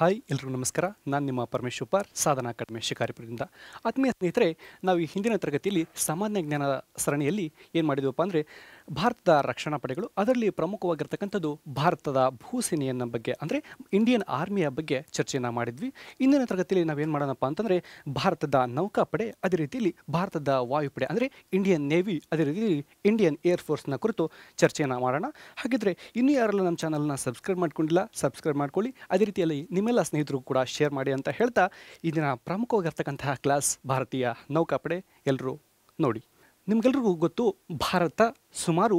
Hi ಎಲ್ರಿಗೂ ನಮಸ್ಕಾರ. ನಾನು ನಿಮ್ಮ ಪರಮೇಶ್ ಉಪಾರ್, ಸಾಧನಾ ಅಕಾಡೆಮಿ ಶಿಕಾರಿಪುರದಿಂದ. ಆತ್ಮೀಯ ಸ್ನೇಹಿತರೆ, ನಾವು ಈ ಹಿಂದಿನ ತರಗತಿಯಲ್ಲಿ ಸಾಮಾನ್ಯ ಜ್ಞಾನ ಸರಣಿಯಲ್ಲಿ ಏನು ಮಾಡಿದ್ವಪ್ಪ ಅಂದರೆ ಭಾರತದ ರಕ್ಷಣಾ ಪಡೆಗಳು, ಅದರಲ್ಲಿ ಪ್ರಮುಖವಾಗಿರ್ತಕ್ಕಂಥದ್ದು ಭಾರತದ ಭೂಸೇನೆಯನ್ನು ಬಗ್ಗೆ ಅಂದರೆ ಇಂಡಿಯನ್ ಆರ್ಮಿಯ ಬಗ್ಗೆ ಚರ್ಚೆಯನ್ನು ಮಾಡಿದ್ವಿ. ಇಂದಿನ ತರಗತಿಯಲ್ಲಿ ನಾವೇನು ಮಾಡೋಣಪ್ಪ ಅಂತಂದರೆ ಭಾರತದ ನೌಕಾಪಡೆ, ಅದೇ ರೀತಿಯಲ್ಲಿ ಭಾರತದ ವಾಯುಪಡೆ ಅಂದರೆ ಇಂಡಿಯನ್ ನೇವಿ, ಅದೇ ರೀತಿಯಲ್ಲಿ ಇಂಡಿಯನ್ ಏರ್ ಫೋರ್ಸ್ನ ಕುರಿತು ಚರ್ಚೆಯನ್ನು ಮಾಡೋಣ. ಹಾಗಿದ್ರೆ ಇನ್ನೂ ಯಾರೆಲ್ಲ ನಮ್ಮ ಚಾನಲ್ನ ಸಬ್ಸ್ಕ್ರೈಬ್ ಮಾಡ್ಕೊಂಡಿಲ್ಲ, ಸಬ್ಸ್ಕ್ರೈಬ್ ಮಾಡ್ಕೊಳ್ಳಿ. ಅದೇ ರೀತಿಯಲ್ಲಿ ನಿಮ್ಮೆಲ್ಲ ಸ್ನೇಹಿತರು ಕೂಡ ಶೇರ್ ಮಾಡಿ ಅಂತ ಹೇಳ್ತಾ, ಇದನ್ನ ಪ್ರಮುಖವಾಗಿರ್ತಕ್ಕಂತಹ ಕ್ಲಾಸ್ ಭಾರತೀಯ ನೌಕಾಪಡೆ ಎಲ್ಲರೂ ನೋಡಿ. ನಿಮ್ಗೆಲ್ರಿಗೂ ಗೊತ್ತು, ಭಾರತ ಸುಮಾರು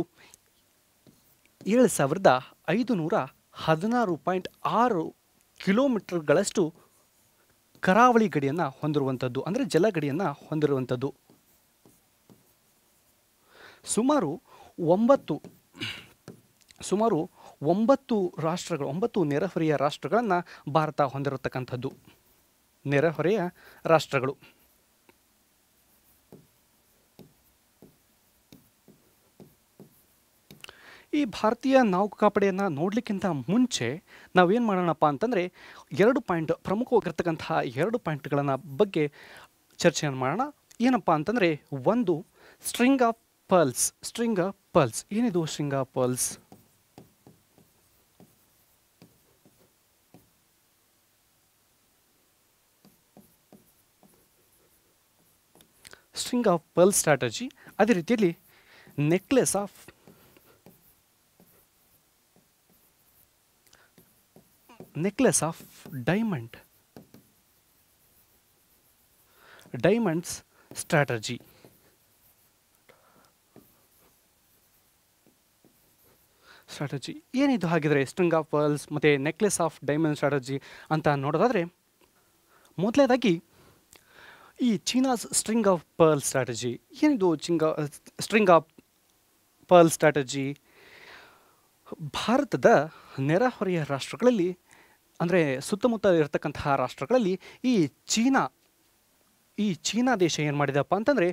7516.6 ಕಿಲೋಮೀಟರ್ಗಳಷ್ಟು ಕರಾವಳಿ ಗಡಿಯನ್ನು ಹೊಂದಿರುವಂಥದ್ದು, ಅಂದರೆ ಜಲಗಡಿಯನ್ನು ಹೊಂದಿರುವಂಥದ್ದು. ಸುಮಾರು 9 ರಾಷ್ಟ್ರಗಳು, 9 ನೆರೆಹೊರೆಯ ರಾಷ್ಟ್ರಗಳನ್ನು ಭಾರತ ಹೊಂದಿರತಕ್ಕಂಥದ್ದು. ನೆರೆಹೊರೆಯ ರಾಷ್ಟ್ರಗಳು. ಈ ಭಾರತೀಯ ನೌಕಾಪಡೆಯನ್ನು ನೋಡಲಿಕ್ಕಿಂತ ಮುಂಚೆ ನಾವೇನು ಮಾಡೋಣಪ್ಪ ಅಂತಂದರೆ ಪ್ರಮುಖವಾಗಿರ್ತಕ್ಕಂತಹ 2 ಪಾಯಿಂಟ್ಗಳನ್ನು ಬಗ್ಗೆ ಚರ್ಚೆಯನ್ನು ಮಾಡೋಣ. ಏನಪ್ಪ ಅಂತಂದರೆ, ಒಂದು ಸ್ಟ್ರಿಂಗ್ ಆಫ್ ಪರ್ಲ್ಸ್. ಏನಿದು string of pearls? String of pearl strategy, ಅದೇ ರೀತಿಯಲ್ಲಿ ನೆಕ್ಲೆಸ್ ಆಫ್ ಡೈಮಂಡ್ಸ್ ಸ್ಟ್ರಾಟಜಿ. ಏನಿದು ಹಾಗಿದ್ರೆ ಸ್ಟ್ರಿಂಗ್ ಆಫ್ ಪರ್ಲ್ಸ್ ಮತ್ತು ನೆಕ್ಲೆಸ್ ಆಫ್ ಡೈಮಂಡ್ ಸ್ಟ್ರಾಟಜಿ ಅಂತ ನೋಡೋದಾದರೆ, ಮೊದಲನೇದಾಗಿ ಈ China's string of pearl strategy. ಏನಿದು ಸ್ಟ್ರಿಂಗ್ ಆಫ್ ಪರ್ಲ್ ಸ್ಟ್ರಾಟಜಿ? ಭಾರತದ ನೆರೆಹೊರೆಯ ರಾಷ್ಟ್ರಗಳಲ್ಲಿ, ಅಂದರೆ ಸುತ್ತಮುತ್ತ ಇರತಕ್ಕಂತಹ ರಾಷ್ಟ್ರಗಳಲ್ಲಿ ಈ ಚೀನಾ ದೇಶ ಏನು ಮಾಡಿದಪ್ಪ ಅಂತಂದರೆ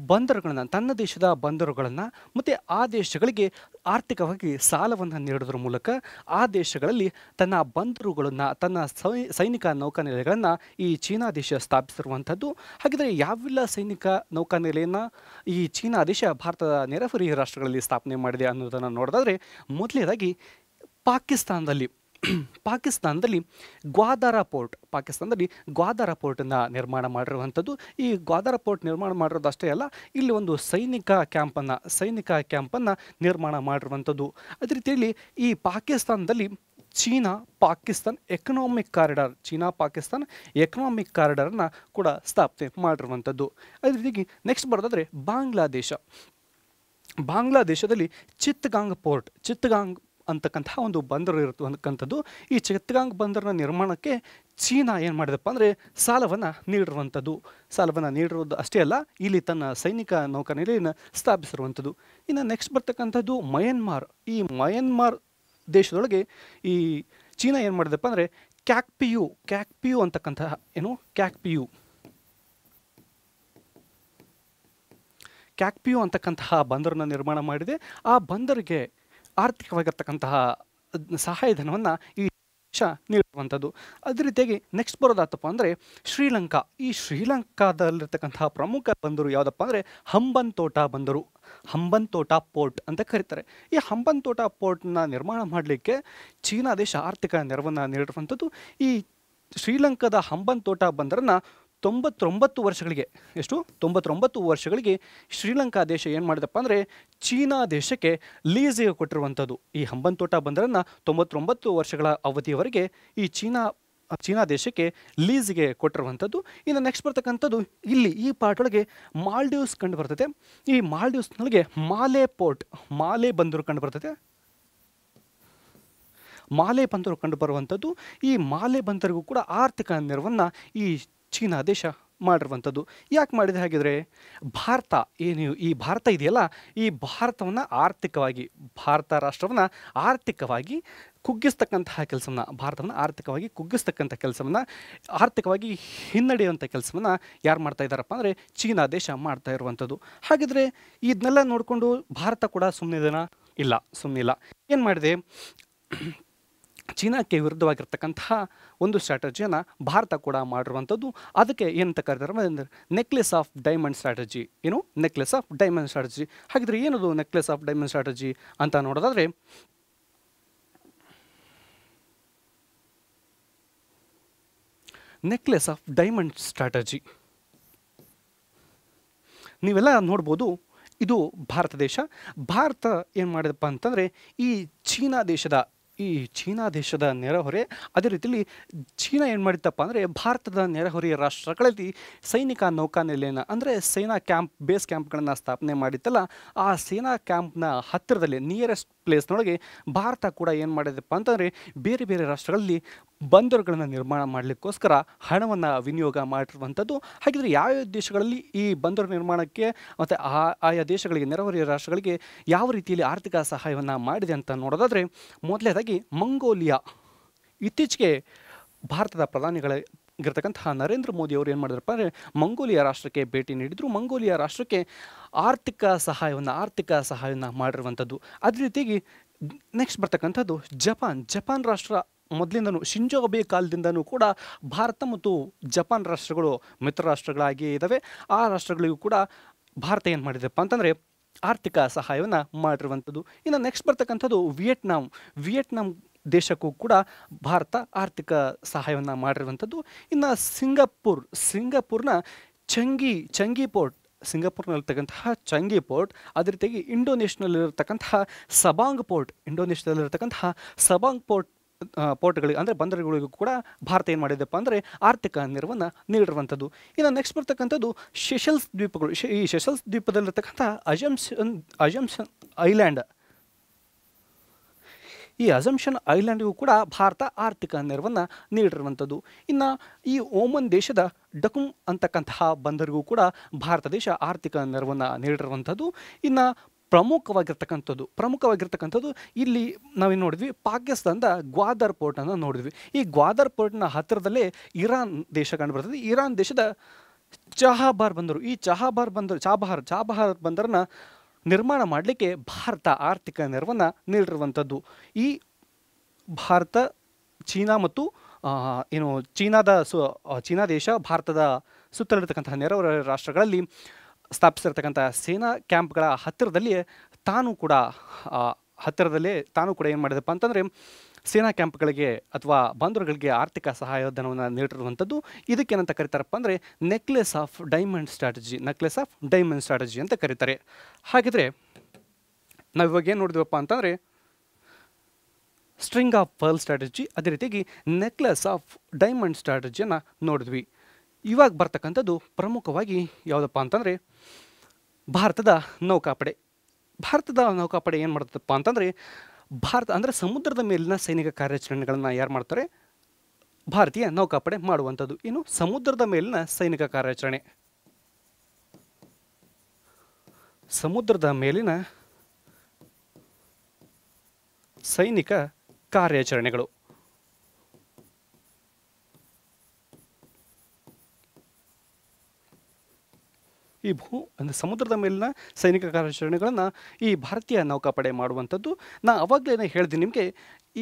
ಬಂದರುಗಳನ್ನು, ತನ್ನ ದೇಶದ ಬಂದರುಗಳನ್ನು ಮತ್ತು ಆ ದೇಶಗಳಿಗೆ ಆರ್ಥಿಕವಾಗಿ ಸಾಲವನ್ನು ನೀಡೋದ್ರ ಮೂಲಕ ಆ ದೇಶಗಳಲ್ಲಿ ತನ್ನ ಬಂದರುಗಳನ್ನು, ತನ್ನ ಸೈನಿಕ ನೌಕಾನೆಲೆಗಳನ್ನು ಈ ಚೀನಾ ದೇಶ ಸ್ಥಾಪಿಸಿರುವಂಥದ್ದು. ಹಾಗಿದ್ರೆ ಯಾವೆಲ್ಲ ಸೈನಿಕ ನೌಕಾನೆಲೆಯನ್ನು ಈ ಚೀನಾ ದೇಶ ಭಾರತದ ನೆರೆಹೊರೆಯ ರಾಷ್ಟ್ರಗಳಲ್ಲಿ ಸ್ಥಾಪನೆ ಮಾಡಿದೆ ಅನ್ನೋದನ್ನು ನೋಡೋದಾದರೆ, ಮೊದಲನೇದಾಗಿ ಪಾಕಿಸ್ತಾನದಲ್ಲಿ ಗ್ವಾದಾರ ಪೋರ್ಟನ್ನು ನಿರ್ಮಾಣ ಮಾಡಿರುವಂಥದ್ದು. ಈ ಗ್ವಾದಾರ ಪೋರ್ಟ್ ನಿರ್ಮಾಣ ಮಾಡಿರೋದು ಅಷ್ಟೇ ಅಲ್ಲ, ಇಲ್ಲಿ ಒಂದು ಸೈನಿಕ ಕ್ಯಾಂಪನ್ನು ನಿರ್ಮಾಣ ಮಾಡಿರುವಂಥದ್ದು. ಅದೇ ರೀತಿಯಲ್ಲಿ ಈ ಪಾಕಿಸ್ತಾನದಲ್ಲಿ ಚೀನಾ ಪಾಕಿಸ್ತಾನ್ ಎಕನಾಮಿಕ್ ಕಾರಿಡಾರನ್ನು ಕೂಡ ಸ್ಥಾಪನೆ ಮಾಡಿರುವಂಥದ್ದು. ಅದೇ ರೀತಿ ನೆಕ್ಸ್ಟ್ ಬರೋದಾದರೆ ಬಾಂಗ್ಲಾದೇಶದಲ್ಲಿ ಚಿತ್ತಗಾಂಗ್ ಅಂತಕ್ಕಂತಹ ಒಂದು ಬಂದರು ಇರತಕ್ಕಂಥದ್ದು. ಈ ಚಿತ್ತಗಾಂಗ್ ಬಂದರಿನ ನಿರ್ಮಾಣಕ್ಕೆ ಚೀನಾ ಏನು ಮಾಡಿದಪ್ಪ ಅಂದರೆ ಸಾಲವನ್ನು ನೀಡಿರೋದು ಅಷ್ಟೇ ಅಲ್ಲ, ಇಲ್ಲಿ ತನ್ನ ಸೈನಿಕ ನೌಕಾನೆಲೆಯನ್ನು ಸ್ಥಾಪಿಸಿರುವಂಥದ್ದು. ಇನ್ನು ನೆಕ್ಸ್ಟ್ ಬರ್ತಕ್ಕಂಥದ್ದು ಮಯನ್ಮಾರ್ ದೇಶದೊಳಗೆ ಈ ಚೀನಾ ಏನು ಮಾಡಿದಪ್ಪ ಅಂದರೆ ಕ್ಯಾಕ್ಪಿಯು ಅಂತಕ್ಕಂತಹ ಕ್ಯಾಕ್ಪಿಯು ಅಂತಕ್ಕಂತಹ ಬಂದರನ್ನು ನಿರ್ಮಾಣ ಮಾಡಿದೆ. ಆ ಬಂದರಿಗೆ ಆರ್ಥಿಕವಾಗಿರ್ತಕ್ಕಂತಹ ಸಹಾಯಧನವನ್ನು ಈ ದೇಶ ನೀಡುವಂಥದ್ದು. ಅದೇ ರೀತಿಯಾಗಿ ನೆಕ್ಸ್ಟ್ ಬರೋದಾತಪ್ಪ ಅಂದರೆ ಶ್ರೀಲಂಕಾ. ಈ ಶ್ರೀಲಂಕಾದಲ್ಲಿರ್ತಕ್ಕಂತಹ ಪ್ರಮುಖ ಬಂದರು ಯಾವುದಪ್ಪ ಅಂದರೆ ಹಂಬನ್ತೋಟ ಪೋರ್ಟ್ ಅಂತ ಕರೀತಾರೆ. ಈ ಹಂಬನ್ತೋಟ ಪೋರ್ಟ್ನ ನಿರ್ಮಾಣ ಮಾಡಲಿಕ್ಕೆ ಚೀನಾ ದೇಶ ಆರ್ಥಿಕ ನೆರವನ್ನು ನೀಡಿರುವಂಥದ್ದು. ಈ ಶ್ರೀಲಂಕಾದ ಹಂಬನ್ತೋಟ ಬಂದರನ್ನು 99 ವರ್ಷಗಳಿಗೆ ಶ್ರೀಲಂಕಾ ದೇಶ ಏನು ಮಾಡಿದಪ್ಪ ಅಂದರೆ ಚೀನಾ ದೇಶಕ್ಕೆ ಲೀಸಿಗೆ ಕೊಟ್ಟಿರುವಂಥದ್ದು. ಈ ಹಂಬನ್ತೋಟ ಬಂದರನ್ನು 99 ವರ್ಷಗಳ ಅವಧಿಯವರೆಗೆ ಈ ಚೀನಾ ದೇಶಕ್ಕೆ ಲೀಸಿಗೆ ಕೊಟ್ಟಿರುವಂಥದ್ದು. ಇನ್ನು ನೆಕ್ಸ್ಟ್ ಬರ್ತಕ್ಕಂಥದ್ದು ಈ ಪಾರ್ಟ್ ಒಳಗೆ ಮಾಲ್ಡೀವ್ಸ್ ಕಂಡು ಬರ್ತದೆ. ಈ ಮಾಲ್ಡೀವ್ಸ್ನೊಳಗೆ ಮಾಲೆ ಬಂದರು ಕಂಡು ಬರುವಂಥದ್ದು. ಈ ಮಾಲೆ ಬಂದರಿಗೂ ಕೂಡ ಆರ್ಥಿಕ ನೆರವನ್ನು ಈ ಚೀನಾ ದೇಶ ಮಾಡಿರುವಂಥದ್ದು. ಯಾಕೆ ಮಾಡಿದೆ ಹಾಗಿದ್ರೆ, ಈ ಭಾರತ ಇದೆಯಲ್ಲ, ಈ ಭಾರತ ರಾಷ್ಟ್ರವನ್ನು ಆರ್ಥಿಕವಾಗಿ ಕುಗ್ಗಿಸ್ತಕ್ಕಂತಹ ಕೆಲಸವನ್ನು, ಆರ್ಥಿಕವಾಗಿ ಹಿನ್ನಡೆಯುವಂಥ ಕೆಲಸವನ್ನು ಯಾರು ಮಾಡ್ತಾ ಇದ್ದಾರಪ್ಪ ಅಂದರೆ ಚೀನಾ ದೇಶ ಮಾಡ್ತಾ ಇರುವಂಥದ್ದು. ಹಾಗಿದ್ರೆ ಇದನ್ನೆಲ್ಲ ನೋಡಿಕೊಂಡು ಭಾರತ ಕೂಡ ಸುಮ್ಮನಿಲ್ಲ. ಏನು ಮಾಡಿದೆ? ಚೀನಾಕ್ಕೆ ವಿರುದ್ಧವಾಗಿರ್ತಕ್ಕಂತಹ ಒಂದು ಸ್ಟ್ರಾಟಜಿಯನ್ನು ಭಾರತ ಕೂಡ ಮಾಡಿರುವಂಥದ್ದು. ಅದಕ್ಕೆ ಏನಂತ ಕರೀತಾರೆ ಅಂದರೆ ನೆಕ್ಲೆಸ್ ಆಫ್ ಡೈಮಂಡ್ ಸ್ಟ್ರಾಟಜಿ. ಏನು ನೆಕ್ಲೆಸ್ ಆಫ್ ಡೈಮಂಡ್ ಸ್ಟ್ರಾಟಜಿ. ಹಾಗಿದ್ರೆ ಏನದು ನೆಕ್ಲೆಸ್ ಆಫ್ ಡೈಮಂಡ್ ಸ್ಟ್ರಾಟಜಿ ಅಂತ ನೋಡೋದಾದರೆ, ನೆಕ್ಲೆಸ್ ಆಫ್ ಡೈಮಂಡ್ ಸ್ಟ್ರಾಟಜಿ ನೀವೆಲ್ಲ ನೋಡ್ಬೋದು. ಇದು ಭಾರತ ದೇಶ. ಭಾರತ ಏನು ಮಾಡಿದಪ್ಪ ಅಂತಂದರೆ ಈ ಚೀನಾ ದೇಶದ ನೆರೆಹೊರೆ, ಅದೇ ರೀತಿಯಲ್ಲಿ ಚೀನಾ ಏನು ಮಾಡಿತ್ತಪ್ಪ ಅಂದರೆ ಭಾರತದ ನೆರೆಹೊರೆಯ ರಾಷ್ಟ್ರಗಳಲ್ಲಿ ಸೈನಿಕ ನೌಕಾನೆಲೆಯನ್ನು ಅಂದರೆ ಸೇನಾ ಬೇಸ್ ಕ್ಯಾಂಪ್ಗಳನ್ನು ಸ್ಥಾಪನೆ ಮಾಡಿತ್ತಲ್ಲ, ಆ ಸೇನಾ ಕ್ಯಾಂಪ್ನ ಹತ್ತಿರದಲ್ಲಿ ನಿಯರೆಸ್ಟ್ ಪ್ಲೇಸ್ನೊಳಗೆ ಭಾರತ ಕೂಡ ಏನು ಮಾಡಿದೆಪ್ಪ ಅಂತಂದರೆ ಬೇರೆ ಬೇರೆ ರಾಷ್ಟ್ರಗಳಲ್ಲಿ ಬಂದರುಗಳನ್ನು ನಿರ್ಮಾಣ ಮಾಡಲಿಕ್ಕೋಸ್ಕರ ಹಣವನ್ನು ವಿನಿಯೋಗ ಮಾಡಿರುವಂಥದ್ದು. ಹಾಗಿದ್ರೆ ಯಾವ್ಯಾವ ದೇಶಗಳಲ್ಲಿ ಈ ಬಂದರು ನಿರ್ಮಾಣಕ್ಕೆ ಮತ್ತು ಆಯಾ ದೇಶಗಳಿಗೆ, ನೆರೆಹೊರೆಯ ರಾಷ್ಟ್ರಗಳಿಗೆ ಯಾವ ರೀತಿಯಲ್ಲಿ ಆರ್ಥಿಕ ಸಹಾಯವನ್ನು ಮಾಡಿದೆ ಅಂತ ನೋಡೋದಾದರೆ, ಮೊದಲನೇದಾಗಿ ಮಂಗೋಲಿಯಾ. ಇತ್ತೀಚೆಗೆ ಭಾರತದ ಪ್ರಧಾನಿಗಳಾಗಿರ್ತಕ್ಕಂತಹ ನರೇಂದ್ರ ಮೋದಿ ಅವರು ಏನು ಮಾಡಿದ್ರಪ್ಪ ಅಂದರೆ ಮಂಗೋಲಿಯಾ ರಾಷ್ಟ್ರಕ್ಕೆ ಭೇಟಿ ನೀಡಿದರು. ಮಂಗೋಲಿಯಾ ರಾಷ್ಟ್ರಕ್ಕೆ ಆರ್ಥಿಕ ಸಹಾಯವನ್ನು ಮಾಡಿರುವಂಥದ್ದು. ಅದೇ ರೀತಿಯಾಗಿ ನೆಕ್ಸ್ಟ್ ಬರ್ತಕ್ಕಂಥದ್ದು ಜಪಾನ್ ರಾಷ್ಟ್ರ. ಮೊದಲಿಂದನೂ ಶಿಂಜೋ ಅಬೆ ಕಾಲದಿಂದನೂ ಕೂಡ ಭಾರತ ಮತ್ತು ಜಪಾನ್ ರಾಷ್ಟ್ರಗಳು ಮಿತ್ರ ರಾಷ್ಟ್ರಗಳಾಗಿಯೇ ಇದ್ದಾವೆ. ಆ ರಾಷ್ಟ್ರಗಳಿಗೂ ಕೂಡ ಭಾರತ ಏನು ಮಾಡಿದೆಪ್ಪ ಅಂತಂದರೆ ಆರ್ಥಿಕ ಸಹಾಯವನ್ನು ಮಾಡಿರುವಂಥದ್ದು. ಇನ್ನು ನೆಕ್ಸ್ಟ್ ಬರ್ತಕ್ಕಂಥದ್ದು ವಿಯೆಟ್ನಾಂ ದೇಶಕ್ಕೂ ಕೂಡ ಭಾರತ ಆರ್ಥಿಕ ಸಹಾಯವನ್ನು ಮಾಡಿರುವಂಥದ್ದು. ಇನ್ನು ಸಿಂಗಪೂರ್ನ ಚಂಗಿ ಪೋರ್ಟ್, ಸಿಂಗಾಪುರ್ನಲ್ಲಿರ್ತಕ್ಕಂತಹ ಚಂಗಿ ಪೋರ್ಟ್, ಅದೇ ರೀತಿಯಾಗಿ ಇಂಡೋನೇಷ್ಯಾದಲ್ಲಿರತಕ್ಕಂತಹ ಸಬಾಂಗ್ ಪೋರ್ಟ್ಗಳಿಗೆ ಅಂದರೆ ಬಂದರುಗಳಿಗೂ ಕೂಡ ಭಾರತ ಏನು ಮಾಡಿದೆಪ್ಪ ಅಂದರೆ ಆರ್ಥಿಕ ನೆರವನ್ನು ನೀಡಿರುವಂಥದ್ದು. ಇನ್ನು ನೆಕ್ಸ್ಟ್ ಬರ್ತಕ್ಕಂಥದ್ದು ಸೆಷಲ್ಸ್ ದ್ವೀಪಗಳು. ಈ ಸೆಷಲ್ಸ್ ದ್ವೀಪದಲ್ಲಿರ್ತಕ್ಕಂಥ ಅಜಂಪ್ಷನ್ ಐಲ್ಯಾಂಡ್, ಈ ಅಜಂಪ್ಷನ್ ಐಲ್ಯಾಂಡ್ಗೂ ಕೂಡ ಭಾರತ ಆರ್ಥಿಕ ನೆರವನ್ನು ನೀಡಿರುವಂಥದ್ದು. ಇನ್ನು ಈ ಓಮನ್ ದೇಶದ ಡಕುಮ್ ಅಂತಕ್ಕಂತಹ ಬಂದರಿಗೂ ಕೂಡ ಭಾರತ ದೇಶ ಆರ್ಥಿಕ ನೆರವನ್ನು ನೀಡಿರುವಂಥದ್ದು. ಇನ್ನು ಪ್ರಮುಖವಾಗಿರ್ತಕ್ಕಂಥದ್ದು ಇಲ್ಲಿ ನಾವೇನು ನೋಡಿದ್ವಿ, ಪಾಕಿಸ್ತಾನದ ಗ್ವಾದರ್ ಪೋರ್ಟನ್ನು ನೋಡಿದ್ವಿ. ಈ ಗ್ವಾದರ್ ಪೋರ್ಟ್ನ ಹತ್ತಿರದಲ್ಲೇ ಇರಾನ್ ದೇಶ ಕಂಡುಬರ್ತದೆ. ಇರಾನ್ ದೇಶದ ಚಾಬಹಾರ್ ಬಂದರು. ಈ ಚಾಬಹಾರ್ ಬಂದರನ್ನು ನಿರ್ಮಾಣ ಮಾಡಲಿಕ್ಕೆ ಭಾರತ ಆರ್ಥಿಕ ನೆರವನ್ನು ನೀಡಿರುವಂಥದ್ದು. ಈ ಭಾರತ ಚೀನಾ ಮತ್ತು ಚೀನಾ ದೇಶ ಭಾರತದ ಸುತ್ತಲಿರ್ತಕ್ಕಂತಹ ನೆರೆಹೊರೆ ರಾಷ್ಟ್ರಗಳಲ್ಲಿ ಸ್ಥಾಪಿಸಿರ್ತಕ್ಕಂಥ ಸೇನಾ ಕ್ಯಾಂಪ್ಗಳ ಹತ್ತಿರದಲ್ಲೇ ತಾನು ಕೂಡ ಏನು ಮಾಡಿದಪ್ಪ ಅಂತಂದರೆ ಸೇನಾ ಕ್ಯಾಂಪ್ಗಳಿಗೆ ಅಥವಾ ಬಂದರುಗಳಿಗೆ ಆರ್ಥಿಕ ಸಹಾಯಧನವನ್ನು ನೀಡಿರುವಂಥದ್ದು. ಇದಕ್ಕೇನಂತ ಕರೀತಾರಪ್ಪ ಅಂದರೆ ನೆಕ್ಲೆಸ್ ಆಫ್ ಡೈಮಂಡ್ ಸ್ಟ್ರಾಟಜಿ ಅಂತ ಕರೀತಾರೆ. ಹಾಗಿದ್ರೆ ನಾವಿವಾಗ ಏನು ನೋಡಿದ್ವಪ್ಪ ಅಂತಂದರೆ ಸ್ಟ್ರಿಂಗ್ ಆಫ್ ಪರ್ಲ್ ಸ್ಟ್ರಾಟಜಿ, ಅದೇ ರೀತಿಯಾಗಿ ನೆಕ್ಲೆಸ್ ಆಫ್ ಡೈಮಂಡ್ ಸ್ಟ್ರಾಟಜಿಯನ್ನು ನೋಡಿದ್ವಿ. ಇವಾಗ ಬರ್ತಕ್ಕಂಥದ್ದು ಪ್ರಮುಖವಾಗಿ ಯಾವುದಪ್ಪ ಅಂತಂದರೆ ಭಾರತದ ನೌಕಾಪಡೆ ಏನು ಮಾಡ್ತದಪ್ಪ ಅಂತಂದರೆ ಭಾರತ ಅಂದರೆ ಸಮುದ್ರದ ಮೇಲಿನ ಸೈನಿಕ ಕಾರ್ಯಾಚರಣೆಗಳನ್ನು ಯಾರು ಮಾಡ್ತಾರೆ? ಭಾರತೀಯ ನೌಕಾಪಡೆ ಮಾಡುವಂಥದ್ದು. ಇನ್ನು ಸಮುದ್ರದ ಮೇಲಿನ ಸೈನಿಕ ಕಾರ್ಯಾಚರಣೆಗಳು ಸಮುದ್ರದ ಮೇಲಿನ ಸೈನಿಕ ಕಾರ್ಯಾಚರಣೆಗಳನ್ನು ಈ ಭಾರತೀಯ ನೌಕಾಪಡೆ ಮಾಡುವಂಥದ್ದು. ನಾನು ಅವಾಗಲೇ ಹೇಳಿದೆ ನಿಮಗೆ,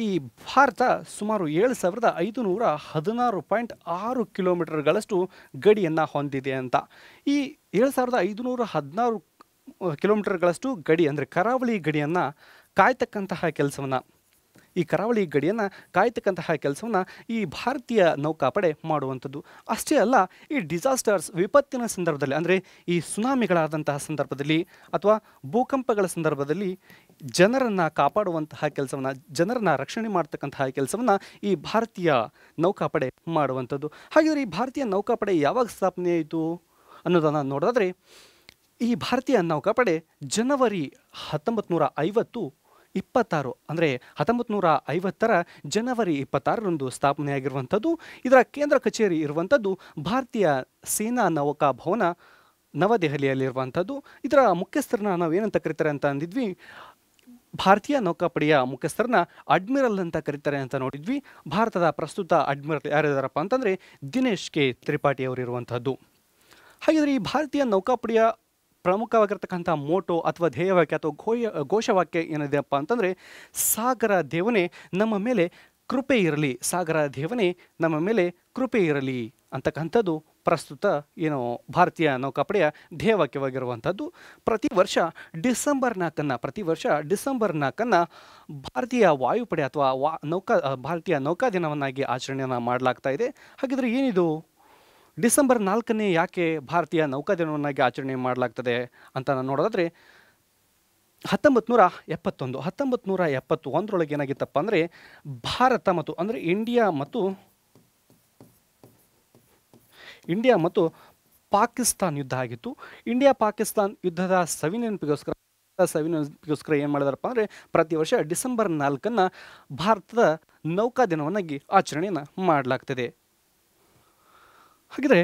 ಈ ಭಾರತ ಸುಮಾರು 7516.6 ಕಿಲೋಮೀಟರ್ಗಳಷ್ಟು ಗಡಿಯನ್ನು ಹೊಂದಿದೆ ಅಂತ. ಈ 7516 ಕಿಲೋಮೀಟರ್ಗಳಷ್ಟು ಗಡಿ ಅಂದರೆ ಕರಾವಳಿ ಗಡಿಯನ್ನು ಕಾಯ್ತಕ್ಕಂತಹ ಕೆಲಸವನ್ನು ಈ ಭಾರತೀಯ ನೌಕಾಪಡೆ ಮಾಡುವಂಥದ್ದು. ಅಷ್ಟೇ ಅಲ್ಲ, ಈ ಡಿಸಾಸ್ಟರ್ಸ್, ವಿಪತ್ತಿನ ಸಂದರ್ಭದಲ್ಲಿ ಅಂದರೆ ಈ ಸುನಾಮಿಗಳಾದಂತಹ ಸಂದರ್ಭದಲ್ಲಿ ಅಥವಾ ಭೂಕಂಪಗಳ ಸಂದರ್ಭದಲ್ಲಿ ಜನರನ್ನು ಕಾಪಾಡುವಂತಹ ಕೆಲಸವನ್ನು, ಜನರನ್ನು ರಕ್ಷಣೆ ಮಾಡ್ತಕ್ಕಂತಹ ಕೆಲಸವನ್ನು ಈ ಭಾರತೀಯ ನೌಕಾಪಡೆ ಮಾಡುವಂಥದ್ದು. ಹಾಗಿದ್ರೆ ಈ ಭಾರತೀಯ ನೌಕಾಪಡೆ ಯಾವಾಗ ಸ್ಥಾಪನೆ ಆಯಿತು ಅನ್ನೋದನ್ನು ನೋಡೋದಾದರೆ, ಈ ಭಾರತೀಯ ನೌಕಾಪಡೆ ಜನವರಿ 1926 ಅಂದರೆ 1950 ಜನವರಿ 26ರಂದು ಸ್ಥಾಪನೆಯಾಗಿರುವಂಥದ್ದು. ಇದರ ಕೇಂದ್ರ ಕಚೇರಿ ಇರುವಂಥದ್ದು ಭಾರತೀಯ ಸೇನಾ ನೌಕಾ ಭವನ, ನವದೆಹಲಿಯಲ್ಲಿರುವಂಥದ್ದು. ಇದರ ಮುಖ್ಯಸ್ಥರನ್ನ ನಾವು ಏನಂತ ಕರೀತಾರೆ ಅಂತ ಅಂದಿದ್ವಿ, ಭಾರತೀಯ ನೌಕಾಪಡೆಯ ಮುಖ್ಯಸ್ಥರನ್ನ ಅಡ್ಮಿರಲ್ ಅಂತ ಕರೀತಾರೆ ಅಂತ ನೋಡಿದ್ವಿ. ಭಾರತದ ಪ್ರಸ್ತುತ ಅಡ್ಮಿರಲ್ ಯಾರಿದ್ದಾರಪ್ಪ ಅಂತಂದರೆ ದಿನೇಶ್ ಕೆ ತ್ರಿಪಾಠಿ ಅವರಿರುವಂಥದ್ದು. ಹಾಗಿದ್ರೆ ಈ ಭಾರತೀಯ ನೌಕಾಪಡೆಯ ಪ್ರಮುಖವಾಗಿರ್ತಕ್ಕಂಥ ಮೋಟೋ ಅಥವಾ ಧ್ಯೇಯವಾಕ್ಯ ಅಥವಾ ಘೋಷವಾಕ್ಯ ಏನಿದೆಯಪ್ಪ ಅಂತಂದರೆ, ಸಾಗರ ದೇವನೇ ನಮ್ಮ ಮೇಲೆ ಕೃಪೆ ಇರಲಿ, ಸಾಗರ ದೇವನೇ ನಮ್ಮ ಮೇಲೆ ಕೃಪೆ ಇರಲಿ ಅಂತಕ್ಕಂಥದ್ದು ಪ್ರಸ್ತುತ ಏನು ಭಾರತೀಯ ನೌಕಾಪಡೆಯ ಧ್ಯೇಯವಾಕ್ಯವಾಗಿರುವಂಥದ್ದು. ಪ್ರತಿ ವರ್ಷ ಡಿಸೆಂಬರ್ 4 ಭಾರತೀಯ ವಾಯುಪಡೆ ಅಥವಾ ಭಾರತೀಯ ನೌಕಾ ದಿನವನ್ನಾಗಿ ಆಚರಣೆಯನ್ನು ಮಾಡಲಾಗ್ತಾ ಇದೆ. ಹಾಗಿದ್ರೆ ಏನಿದು ಡಿಸೆಂಬರ್ 4 ಯಾಕೆ ಭಾರತೀಯ ನೌಕಾ ದಿನವನ್ನಾಗಿ ಆಚರಣೆ ಮಾಡಲಾಗ್ತದೆ ಅಂತ ನಾನು ನೋಡೋದಾದರೆ 1971 ಏನಾಗಿತ್ತಪ್ಪ ಅಂದರೆ ಭಾರತ ಮತ್ತು ಅಂದರೆ ಇಂಡಿಯಾ ಮತ್ತು ಪಾಕಿಸ್ತಾನ್ ಯುದ್ಧ ಆಗಿತ್ತು. ಇಂಡಿಯಾ ಪಾಕಿಸ್ತಾನ್ ಯುದ್ಧದ ಸವಿನೆನಪಿಗೋಸ್ಕರ ಏನು ಮಾಡಿದಾರಪ್ಪ ಅಂದರೆ ಪ್ರತಿ ವರ್ಷ ಡಿಸೆಂಬರ್ 4 ಭಾರತದ ನೌಕಾ ದಿನವನ್ನಾಗಿ ಆಚರಣೆಯನ್ನು ಮಾಡಲಾಗ್ತದೆ. ಹಾಗಿದ್ರೆ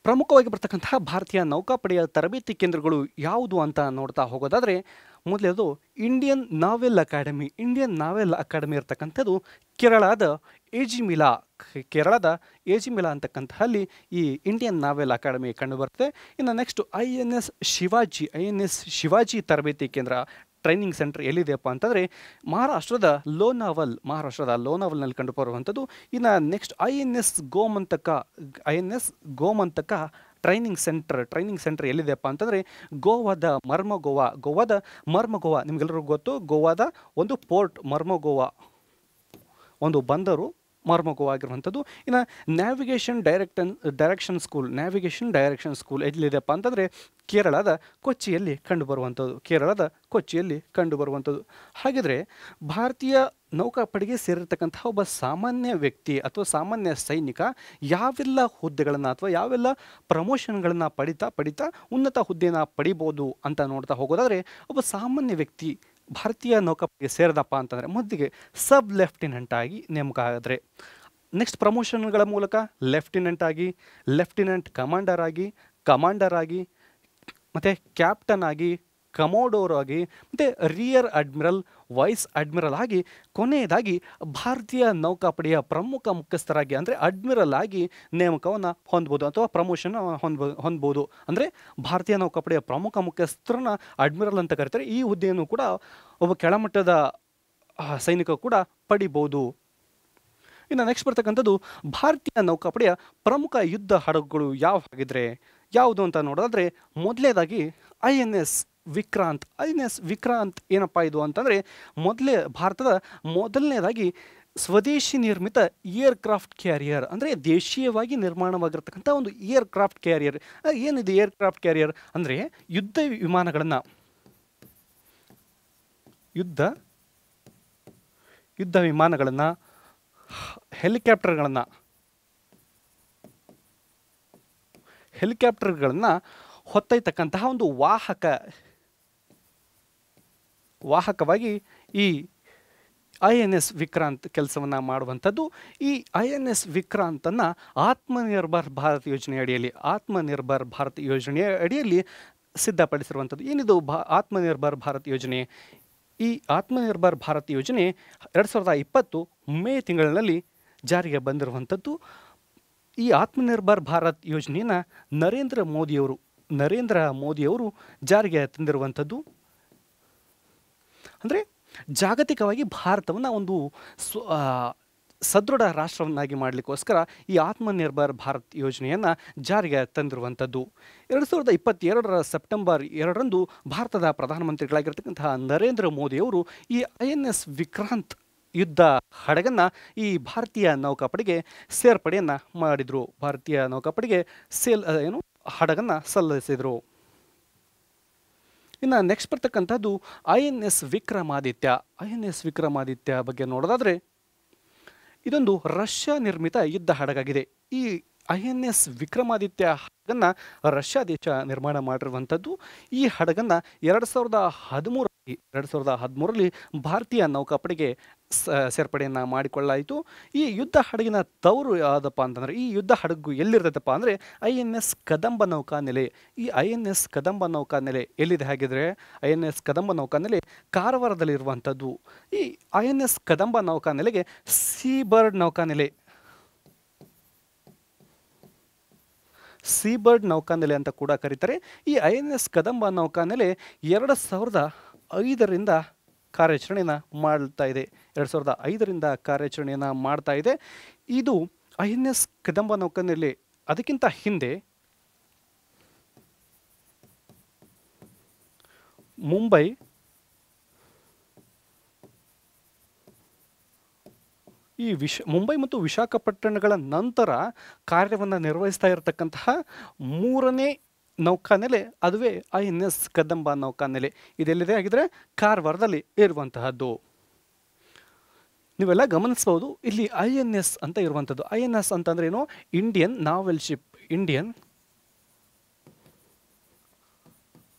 ಪ್ರಮುಖವಾಗಿ ಬರ್ತಕ್ಕಂತಹ ಭಾರತೀಯ ನೌಕಾಪಡೆಯ ತರಬೇತಿ ಕೇಂದ್ರಗಳು ಯಾವುದು ಅಂತ ನೋಡ್ತಾ ಹೋಗೋದಾದರೆ ಮೊದಲೇದು ಇಂಡಿಯನ್ ನಾವೆಲ್ ಅಕಾಡೆಮಿ ಇರ್ತಕ್ಕಂಥದ್ದು ಕೇರಳದ ಏಜಿಮಿಲಾ ಅಂತಕ್ಕಂಥಲ್ಲಿ ಈ ಇಂಡಿಯನ್ ನಾವೆಲ್ ಅಕಾಡೆಮಿ ಕಂಡುಬರುತ್ತೆ. ಇನ್ನು ನೆಕ್ಸ್ಟ್ INS ಶಿವಾಜಿ ತರಬೇತಿ ಕೇಂದ್ರ ಟ್ರೈನಿಂಗ್ ಸೆಂಟರ್ ಎಲ್ಲಿದೆಯಪ್ಪ ಅಂತಂದರೆ ಮಹಾರಾಷ್ಟ್ರದ ಲೋನಾವಲ್ನಲ್ಲಿ ಕಂಡುಬರುವಂಥದ್ದು. ಇನ್ನು ನೆಕ್ಸ್ಟ್ INS ಗೋಮಂತಕ ಟ್ರೈನಿಂಗ್ ಸೆಂಟರ್ ಎಲ್ಲಿದೆಯಪ್ಪ ಅಂತಂದರೆ ಗೋವಾದ ಮರ್ಮಗೋವಾ ನಿಮಗೆಲ್ಲರಿಗೂ ಗೊತ್ತು. ಗೋವಾದ ಒಂದು ಪೋರ್ಟ್ ಮರ್ಮಗೋವಾ, ಒಂದು ಬಂದರು ಮರ್ಮಗೋವಾ ಆಗಿರುವಂಥದ್ದು. ಇನ್ನು ನ್ಯಾವಿಗೇಷನ್ ಡೈರೆಕ್ಷನ್ ಸ್ಕೂಲ್ ಎಲ್ಲಿದೆಯಪ್ಪ ಅಂತಂದರೆ ಕೇರಳದ ಕೊಚ್ಚಿಯಲ್ಲಿ ಕಂಡುಬರುವಂಥದ್ದು. ಹಾಗಿದ್ರೆ ಭಾರತೀಯ ನೌಕಾಪಡೆಗೆ ಸೇರಿರ್ತಕ್ಕಂತಹ ಒಬ್ಬ ಸಾಮಾನ್ಯ ವ್ಯಕ್ತಿ ಅಥವಾ ಸಾಮಾನ್ಯ ಸೈನಿಕ ಯಾವೆಲ್ಲ ಹುದ್ದೆಗಳನ್ನು ಅಥವಾ ಯಾವೆಲ್ಲ ಪ್ರಮೋಷನ್ಗಳನ್ನು ಪಡಿತಾ ಉನ್ನತ ಹುದ್ದೆಯನ್ನು ಪಡಿಬೋದು ಅಂತ ನೋಡ್ತಾ ಹೋಗೋದಾದರೆ ಒಬ್ಬ ಸಾಮಾನ್ಯ ವ್ಯಕ್ತಿ ಭಾರತೀಯ ನೌಕಾಪಡೆಗೆ ಸೇರಿದಪ್ಪ ಅಂತಂದರೆ ಮೊದಲಿಗೆ ಸಬ್ ಲೆಫ್ಟಿನೆಂಟ್ ಆಗಿ ನೇಮಕ ಆದರೆ, ನೆಕ್ಸ್ಟ್ ಪ್ರಮೋಷನ್ಗಳ ಮೂಲಕ ಲೆಫ್ಟಿನೆಂಟ್ ಕಮಾಂಡರ್ ಆಗಿ ಮತ್ತು ಕ್ಯಾಪ್ಟನ್ ಆಗಿ, ಕಮೋಡೋರ್ ಆಗಿ, ಮತ್ತು ರಿಯರ್ ಅಡ್ಮಿರಲ್, ವೈಸ್ ಅಡ್ಮಿರಲ್ ಆಗಿ, ಕೊನೆಯದಾಗಿ ಭಾರತೀಯ ನೌಕಾಪಡೆಯ ಪ್ರಮುಖ ಮುಖ್ಯಸ್ಥರಾಗಿ ಅಂದರೆ ಅಡ್ಮಿರಲ್ ಆಗಿ ನೇಮಕವನ್ನು ಹೊಂದ್ಬೋದು ಅಥವಾ ಪ್ರಮೋಷನ್ ಹೊಂದ್ಬೋದು. ಅಂದರೆ ಭಾರತೀಯ ನೌಕಾಪಡೆಯ ಪ್ರಮುಖ ಮುಖ್ಯಸ್ಥರನ್ನ ಅಡ್ಮಿರಲ್ ಅಂತ ಕರೀತಾರೆ. ಈ ಹುದ್ದೆಯನ್ನು ಕೂಡ ಒಬ್ಬ ಕೆಳಮಟ್ಟದ ಸೈನಿಕ ಕೂಡ ಪಡಿಬೋದು. ಇನ್ನು ನೆಕ್ಸ್ಟ್ ಬರ್ತಕ್ಕಂಥದ್ದು ಭಾರತೀಯ ನೌಕಾಪಡೆಯ ಪ್ರಮುಖ ಯುದ್ಧ ಹಡಗುಗಳು ಯಾವುದು ಅಂತ ನೋಡೋದಾದರೆ ಮೊದಲನೇದಾಗಿ INS ವಿಕ್ರಾಂತ್ ಏನಪ್ಪ ಇದು ಅಂತಂದರೆ ಭಾರತದ ಮೊದಲನೇದಾಗಿ ಸ್ವದೇಶಿ ನಿರ್ಮಿತ ಏರ್ಕ್ರಾಫ್ಟ್ ಕ್ಯಾರಿಯರ್, ಅಂದರೆ ದೇಶೀಯವಾಗಿ ನಿರ್ಮಾಣವಾಗಿರ್ತಕ್ಕಂಥ ಒಂದು ಏರ್ಕ್ರಾಫ್ಟ್ ಕ್ಯಾರಿಯರ್. ಏನಿದೆ ಏರ್ಕ್ರಾಫ್ಟ್ ಕ್ಯಾರಿಯರ್ ಅಂದರೆ ಯುದ್ಧ ವಿಮಾನಗಳನ್ನು ಹೆಲಿಕಾಪ್ಟರ್ಗಳನ್ನು ಹೊತ್ತೊಯ್ತಕ್ಕಂತಹ ಒಂದು ವಾಹಕವಾಗಿ ಈ INS ವಿಕ್ರಾಂತ್ ಕೆಲಸವನ್ನು ಮಾಡುವಂಥದ್ದು. ಈ INS ವಿಕ್ರಾಂತನ್ನು ಆತ್ಮನಿರ್ಭರ್ ಭಾರತ್ ಯೋಜನೆಯ ಅಡಿಯಲ್ಲಿ ಸಿದ್ಧಪಡಿಸಿರುವಂಥದ್ದು. ಏನಿದು ಆತ್ಮನಿರ್ಭರ್ ಭಾರತ್ ಯೋಜನೆ? ಈ ಆತ್ಮನಿರ್ಭರ್ ಭಾರತ್ ಯೋಜನೆ 2020 ಮೇ ತಿಂಗಳಿನಲ್ಲಿ ಜಾರಿಗೆ ಬಂದಿರುವಂಥದ್ದು. ಈ ಆತ್ಮನಿರ್ಭರ್ ಭಾರತ್ ಯೋಜನೆಯನ್ನು ನರೇಂದ್ರ ಮೋದಿಯವರು ಜಾರಿಗೆ ತಂದಿರುವಂಥದ್ದು. ಅಂದರೆ ಜಾಗತಿಕವಾಗಿ ಭಾರತವನ್ನು ಒಂದು ಸದೃಢ ರಾಷ್ಟ್ರವನ್ನಾಗಿ ಮಾಡಲಿಕ್ಕೋಸ್ಕರ ಈ ಆತ್ಮನಿರ್ಭರ್ ಭಾರತ್ ಯೋಜನೆಯನ್ನು ಜಾರಿಗೆ ತಂದಿರುವಂಥದ್ದು. 2022 ಸೆಪ್ಟೆಂಬರ್ 2 ಭಾರತದ ಪ್ರಧಾನಮಂತ್ರಿಗಳಾಗಿರ್ತಕ್ಕಂತಹ ನರೇಂದ್ರ ಮೋದಿಯವರು ಈ INS ವಿಕ್ರಾಂತ್ ಯುದ್ಧ ಹಡಗನ್ನು ಈ ಭಾರತೀಯ ನೌಕಾಪಡೆಗೆ ಸೇರ್ಪಡೆಯನ್ನು ಮಾಡಿದರು. ಭಾರತೀಯ ನೌಕಾಪಡೆಗೆ ಹಡಗನ್ನು ಸಲ್ಲಿಸಿದರು. ಇನ್ನು ನೆಕ್ಸ್ಟ್ ಬರ್ತಕ್ಕಂಥದ್ದು INS ವಿಕ್ರಮಾದಿತ್ಯ ಬಗ್ಗೆ ನೋಡೋದಾದರೆ ಇದೊಂದು ರಷ್ಯಾ ನಿರ್ಮಿತ ಯುದ್ಧ ಹಡಗಾಗಿದೆ. ಈ INS ವಿಕ್ರಮಾದಿತ್ಯ ಹಡಗನ್ನು ರಷ್ಯಾ ದೇಶ ನಿರ್ಮಾಣ ಮಾಡಿರುವಂಥದ್ದು. ಈ ಹಡಗನ್ನು 2013ರಲ್ಲಿ ಭಾರತೀಯ ನೌಕಾಪಡೆಗೆ ಸೇರ್ಪಡೆಯನ್ನು ಮಾಡಿಕೊಳ್ಳಾಯಿತು. ಈ ಯುದ್ಧ ಹಡಗಿನ ತವರು ಯಾವುದಪ್ಪ ಅಂತಂದರೆ, ಈ ಯುದ್ಧ ಹಡಗು ಎಲ್ಲಿರ್ತದಪ್ಪ ಅಂದರೆ INS ಕದಂಬ ನೌಕಾನೆಲೆ. ಈ INS ಕದಂಬ ನೌಕಾನೆಲೆ ಎಲ್ಲಿದೆ ಹಾಗಿದ್ರೆ INS ಕದಂಬ ನೌಕಾನೆಲೆ ಕಾರವಾರದಲ್ಲಿರುವಂಥದ್ದು. ಈ INS ಕದಂಬ ನೌಕಾನೆಲೆಗೆ ಸೀಬರ್ಡ್ ನೌಕಾನೆಲೆ ಅಂತ ಕೂಡ ಕರೀತಾರೆ. ಈ INS ಕದಂಬ ನೌಕಾನೆಲೆ 2005ರಿಂದ ಕಾರ್ಯಾಚರಣೆಯನ್ನು ಮಾಡ್ತಾ ಇದೆ. 2005ರಿಂದ ಕಾರ್ಯಾಚರಣೆಯನ್ನು ಮಾಡ್ತಾ ಇದೆ. ಇದು INS ಕದಂಬ ನೌಕಾನೆಲೆ ಅದಕ್ಕಿಂತ ಹಿಂದೆ ಮುಂಬೈ ಮುಂಬೈ ಮತ್ತು ವಿಶಾಖಪಟ್ಟಣಗಳ ನಂತರ ಕಾರ್ಯವನ್ನು ನಿರ್ವಹಿಸ್ತಾ ಇರತಕ್ಕಂತಹ 3ನೇ ನೌಕಾನೆಲೆ ಅದುವೇ INS ಕದಂಬ ನೌಕಾನೆಲೆ. ಇದೆಲ್ಲಿದೆ ಆಗಿದ್ರೆ ಕಾರವಾರದಲ್ಲಿ ಇರುವಂತಹದ್ದು. ನೀವೆಲ್ಲ ಗಮನಿಸಬಹುದು ಇಲ್ಲಿ INS ಅಂತ ಇರುವಂಥದ್ದು. INS ಅಂತಂದ್ರೆ ಏನು? ಇಂಡಿಯನ್ ನಾವೆಲ್ ಶಿಪ್.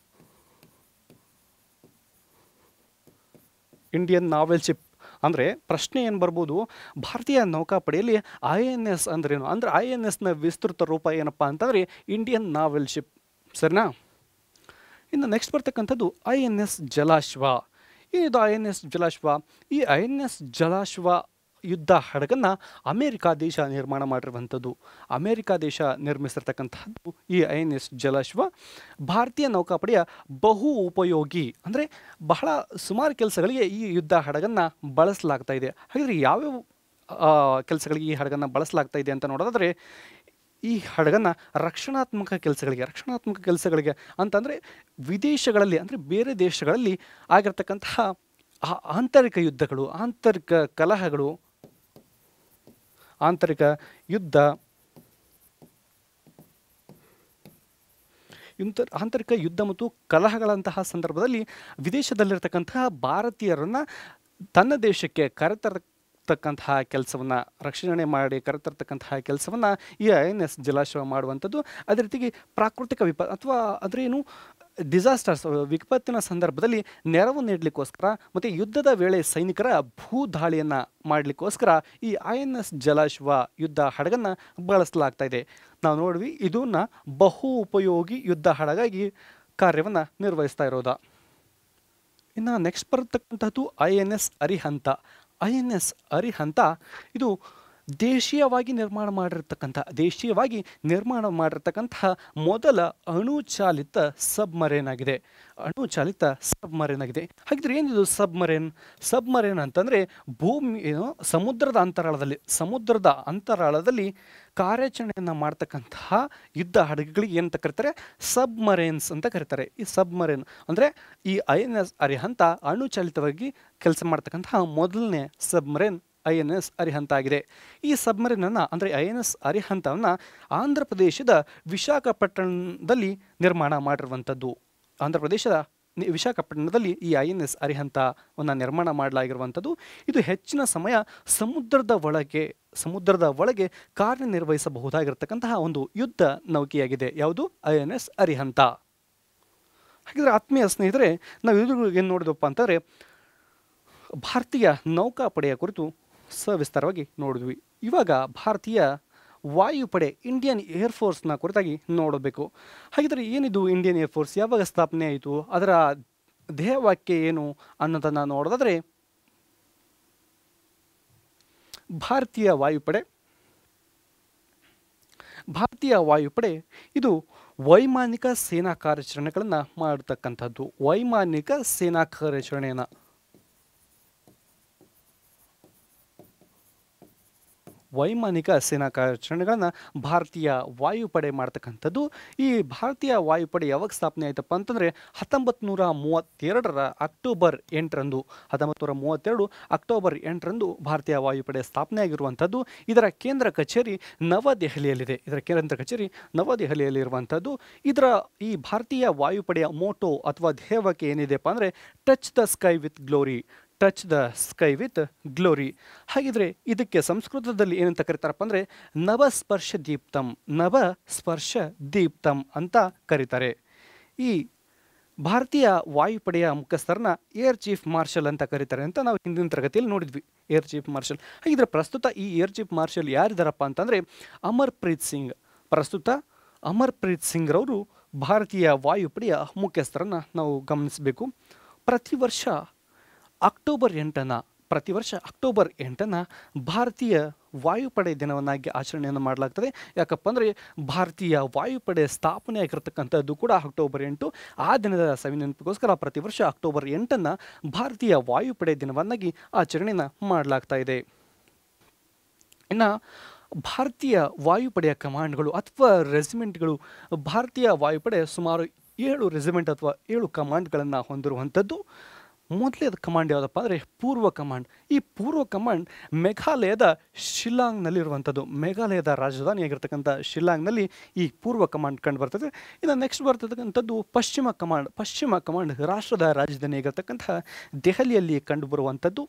ಇಂಡಿಯನ್ ನಾವೆಲ್ ಶಿಪ್ ಅಂದರೆ ಪ್ರಶ್ನೆ ಏನು ಬರ್ಬೋದು, ಭಾರತೀಯ ನೌಕಾಪಡೆಯಲ್ಲಿ INS ಅಂದ್ರೇನು? ಅಂದರೆ INSನ ವಿಸ್ತೃತ ರೂಪ ಏನಪ್ಪ ಅಂತಂದರೆ ಇಂಡಿಯನ್ ನಾವೆಲ್ ಶಿಪ್. ಸರಿನಾ? ಇನ್ನು ನೆಕ್ಸ್ಟ್ ಬರ್ತಕ್ಕಂಥದ್ದು INS ಜಲಾಶ್ವ. ಏನಿದು INS ಜಲಾಶ್ವ? ಈ INS ಜಲಾಶ್ವ ಯುದ್ಧ ಹಡಗನ್ನು ಅಮೇರಿಕಾ ದೇಶ ನಿರ್ಮಾಣ ಮಾಡಿರುವಂಥದ್ದು. ಅಮೇರಿಕಾ ದೇಶ ನಿರ್ಮಿಸಿರ್ತಕ್ಕಂಥದ್ದು ಈ INS ಜಲಾಶ್ವ. ಭಾರತೀಯ ನೌಕಾಪಡೆಯ ಬಹು ಉಪಯೋಗಿ ಅಂದರೆ ಬಹಳ ಸುಮಾರು ಕೆಲಸಗಳಿಗೆ ಈ ಯುದ್ಧ ಹಡಗನ್ನು ಬಳಸಲಾಗ್ತಾ ಇದೆ. ಹಾಗಾದರೆ ಯಾವ್ಯಾವ ಕೆಲಸಗಳಿಗೆ ಈ ಹಡಗನ್ನು ಬಳಸಲಾಗ್ತಾ ಇದೆ ಅಂತ ನೋಡೋದಾದರೆ, ಈ ಹಡಗನ್ನು ರಕ್ಷಣಾತ್ಮಕ ಕೆಲಸಗಳಿಗೆ ಅಂತಂದರೆ ವಿದೇಶಗಳಲ್ಲಿ ಅಂದರೆ ಬೇರೆ ದೇಶಗಳಲ್ಲಿ ಆಗಿರ್ತಕ್ಕಂತಹ ಆಂತರಿಕ ಯುದ್ಧಗಳು, ಆಂತರಿಕ ಕಲಹಗಳು, ಆಂತರಿಕ ಯುದ್ಧ, ಮತ್ತು ಕಲಹಗಳಂತಹ ಸಂದರ್ಭದಲ್ಲಿ ವಿದೇಶದಲ್ಲಿರ್ತಕ್ಕಂತಹ ಭಾರತೀಯರನ್ನು ತನ್ನ ದೇಶಕ್ಕೆ ಕರೆತರತಕ್ಕಂತಹ ಕೆಲಸವನ್ನು, ರಕ್ಷಣೆ ಮಾಡಿ ಕರೆತರತಕ್ಕಂತಹ ಕೆಲಸವನ್ನು ಈ INS ಜಲಾಶ್ವ ಮಾಡುವಂಥದ್ದು. ಅದೇ ರೀತಿಗೆ ಪ್ರಾಕೃತಿಕ ಅಥವಾ ಅದರೇನು ಡಿಸಾಸ್ಟರ್ಸ್, ವಿಪತ್ತಿನ ಸಂದರ್ಭದಲ್ಲಿ ನೆರವು ನೀಡಲಿಕ್ಕೋಸ್ಕರ ಮತ್ತು ಯುದ್ಧದ ವೇಳೆ ಸೈನಿಕರ ಭೂದಾಳಿಯನ್ನು ಮಾಡಲಿಕ್ಕೋಸ್ಕರ ಈ INS ಜಲಾಶ್ವ ಯುದ್ಧ ಹಡಗನ್ನು ಬಳಸಲಾಗ್ತಾ ಇದೆ. ನಾವು ನೋಡ್ವಿ ಇದನ್ನ ಬಹು ಉಪಯೋಗಿ ಯುದ್ಧ ಹಡಗಾಗಿ ಕಾರ್ಯವನ್ನು ನಿರ್ವಹಿಸ್ತಾ ಇರೋದ. ಇನ್ನು ನೆಕ್ಸ್ಟ್ ಬರತಕ್ಕಂಥದ್ದು INS ಅರಿಹಂತ. INS ಅರಿಹಂತ ಇದು ದೇಶೀಯವಾಗಿ ನಿರ್ಮಾಣ ಮಾಡಿರ್ತಕ್ಕಂತಹ ಮೊದಲ ಅಣುಚಾಲಿತ ಸಬ್ಮರೇನ್ ಆಗಿದೆ. ಹಾಗಿದ್ರೆ ಏನಿದು ಸಬ್ಮರೇನ್ ಅಂತಂದರೆ ಸಮುದ್ರದ ಅಂತರಾಳದಲ್ಲಿ ಕಾರ್ಯಾಚರಣೆಯನ್ನು ಮಾಡ್ತಕ್ಕಂತಹ ಯುದ್ಧ ಹಡಗುಗಳಿಗೆ ಏನಂತ ಕರೀತಾರೆ? ಸಬ್ಮರೇನ್ಸ್ ಅಂತ ಕರೀತಾರೆ. ಈ ಸಬ್ಮರೇನ್ ಅಂದರೆ ಈ INS ಅರಿಹಂತ ಅಣುಚಾಲಿತವಾಗಿ ಕೆಲಸ ಮಾಡ್ತಕ್ಕಂತಹ ಮೊದಲನೇ ಸಬ್ಮರೇನ್ INS ಅರಿಹಂತ ಆಗಿದೆ. ಈ ಸಬ್ಮರೀನನ್ನು ಅಂದರೆ INS ಅರಿಹಂತವನ್ನು ಆಂಧ್ರ ಪ್ರದೇಶದ ವಿಶಾಖಪಟ್ಟಣದಲ್ಲಿ ನಿರ್ಮಾಣ ಮಾಡಿರುವಂಥದ್ದು. ಆಂಧ್ರ ಪ್ರದೇಶದ ವಿಶಾಖಪಟ್ಟಣದಲ್ಲಿ ಈ INS ಅರಿಹಂತವನ್ನು ನಿರ್ಮಾಣ ಮಾಡಲಾಗಿರುವಂಥದ್ದು. ಇದು ಹೆಚ್ಚಿನ ಸಮಯ ಸಮುದ್ರದ ಒಳಗೆ ಕಾರ್ಯನಿರ್ವಹಿಸಬಹುದಾಗಿರ್ತಕ್ಕಂತಹ ಒಂದು ಯುದ್ಧ ನೌಕೆಯಾಗಿದೆ. ಯಾವುದು? INS ಅರಿಹಂತ. ಹಾಗಿದ್ರೆ ಆತ್ಮೀಯ ಸ್ನೇಹಿತರೆ, ನಾವು ಇದು ಏನು ನೋಡಿದಪ್ಪ ಅಂತಂದರೆ ಭಾರತೀಯ ನೌಕಾಪಡೆಯ ಕುರಿತು ಸವಿಸ್ತಾರವಾಗಿ ನೋಡಿದ್ವಿ. ಇವಾಗ ಭಾರತೀಯ ವಾಯುಪಡೆ ಇಂಡಿಯನ್ ಏರ್ಫೋರ್ಸ್ನ ಕುರಿತಾಗಿ ನೋಡಬೇಕು. ಹಾಗಿದ್ರೆ ಏನಿದು ಇಂಡಿಯನ್ ಏರ್ಫೋರ್ಸ್? ಯಾವಾಗ ಸ್ಥಾಪನೆ ಆಯಿತು? ಅದರ ಧ್ಯೇಯವಾಕ್ಯ ಏನು ಅನ್ನೋದನ್ನು ನೋಡೋದಾದರೆ, ಭಾರತೀಯ ವಾಯುಪಡೆ ಇದು ವೈಮಾನಿಕ ಸೇನಾ ಕಾರ್ಯಾಚರಣೆಗಳನ್ನು ಮಾಡತಕ್ಕಂಥದ್ದು. ವೈಮಾನಿಕ ಸೇನಾ ಕಾರ್ಯಾಚರಣೆಯನ್ನು ಭಾರತೀಯ ವಾಯುಪಡೆ ಮಾಡ್ತಕ್ಕಂಥದ್ದು. ಈ ಭಾರತೀಯ ವಾಯುಪಡೆ ಯಾವಾಗ ಸ್ಥಾಪನೆ ಆಯ್ತಪ್ಪ ಅಂತಂದರೆ 1932 ಅಕ್ಟೋಬರ್ 8ರಂದು ಭಾರತೀಯ ವಾಯುಪಡೆ ಸ್ಥಾಪನೆ ಆಗಿರುವಂಥದ್ದು. ಇದರ ಕೇಂದ್ರ ಕಚೇರಿ ನವದೆಹಲಿಯಲ್ಲಿರುವಂಥದ್ದು. ಈ ಭಾರತೀಯ ವಾಯುಪಡೆಯ ಮೋಟೋ ಅಥವಾ ಧ್ಯೇಯವಾಕ್ಯ ಏನಿದೆಪ್ಪ ಅಂದರೆ touch the sky with glory. ಹಾಗಿದ್ರೆ ಇದಕ್ಕೆ ಸಂಸ್ಕೃತದಲ್ಲಿ ಏನಂತ ಕರೀತಾರಪ್ಪ ಅಂದರೆ ನವಸ್ಪರ್ಶ ದೀಪ್ತಂ ಅಂತ ಕರೀತಾರೆ. ಈ ಭಾರತೀಯ ವಾಯುಪಡೆಯ ಮುಖ್ಯಸ್ಥರನ್ನ ಏರ್ ಚೀಫ್ ಮಾರ್ಷಲ್ ಅಂತ ಕರೀತಾರೆ ಅಂತ ನಾವು ಹಿಂದಿನ ತರಗತಿಯಲ್ಲಿ ನೋಡಿದ್ವಿ. Air chief marshal. ಹಾಗಿದ್ರೆ ಪ್ರಸ್ತುತ ಈ ಏರ್ ಚೀಫ್ ಮಾರ್ಷಲ್ ಯಾರಿದ್ದಾರಪ್ಪ ಅಂತಂದರೆ ಅಮರ್ಪ್ರೀತ್ ಸಿಂಗ್ ರವರು ಭಾರತೀಯ ವಾಯುಪಡೆಯ ಮುಖ್ಯಸ್ಥರನ್ನು ನಾವು ಗಮನಿಸಬೇಕು. ಪ್ರತಿ ವರ್ಷ ಅಕ್ಟೋಬರ್ 8 ಪ್ರತಿ ವರ್ಷ ಅಕ್ಟೋಬರ್ 8 ಭಾರತೀಯ ವಾಯುಪಡೆ ದಿನವನ್ನಾಗಿ ಆಚರಣೆಯನ್ನು ಮಾಡಲಾಗ್ತದೆ. ಯಾಕಪ್ಪ ಅಂದರೆ ಭಾರತೀಯ ವಾಯುಪಡೆ ಸ್ಥಾಪನೆ ಆಗಿರತಕ್ಕಂಥದ್ದು ಕೂಡ ಅಕ್ಟೋಬರ್ 8. ಆ ದಿನದ ಸವಿನೆನಪಿಗೋಸ್ಕರ ಪ್ರತಿ ವರ್ಷ ಅಕ್ಟೋಬರ್ 8 ಭಾರತೀಯ ವಾಯುಪಡೆ ದಿನವನ್ನಾಗಿ ಆಚರಣೆಯನ್ನು ಮಾಡಲಾಗ್ತಾ ಇದೆ. ಇನ್ನು ಭಾರತೀಯ ವಾಯುಪಡೆಯ ಕಮಾಂಡ್ಗಳು ಅಥವಾ ರೆಜಿಮೆಂಟ್ಗಳು, ಭಾರತೀಯ ವಾಯುಪಡೆ ಸುಮಾರು 7 ರೆಜಿಮೆಂಟ್ ಅಥವಾ 7 ಕಮಾಂಡ್ಗಳನ್ನು ಹೊಂದಿರುವಂಥದ್ದು. ಮೊದಲನೇದು ಕಮಾಂಡ್ ಯಾವುದಪ್ಪ ಅಂದರೆ ಪೂರ್ವ ಕಮಾಂಡ್. ಈ ಪೂರ್ವ ಕಮಾಂಡ್ ಮೇಘಾಲಯದ ಶಿಲ್ಲಾಂಗ್ನಲ್ಲಿರುವಂಥದ್ದು. ಮೇಘಾಲಯದ ರಾಜಧಾನಿಯಾಗಿರ್ತಕ್ಕಂಥ ಶಿಲ್ಲಾಂಗ್ನಲ್ಲಿ ಈ ಪೂರ್ವ ಕಮಾಂಡ್ ಕಂಡು ಬರ್ತದೆ. ಇನ್ನು ನೆಕ್ಸ್ಟ್ ಬರ್ತಕ್ಕಂಥದ್ದು ಪಶ್ಚಿಮ ಕಮಾಂಡ್. ಪಶ್ಚಿಮ ಕಮಾಂಡ್ ರಾಷ್ಟ್ರದ ರಾಜಧಾನಿಯಾಗಿರ್ತಕ್ಕಂಥ ದೆಹಲಿಯಲ್ಲಿ ಕಂಡುಬರುವಂಥದ್ದು.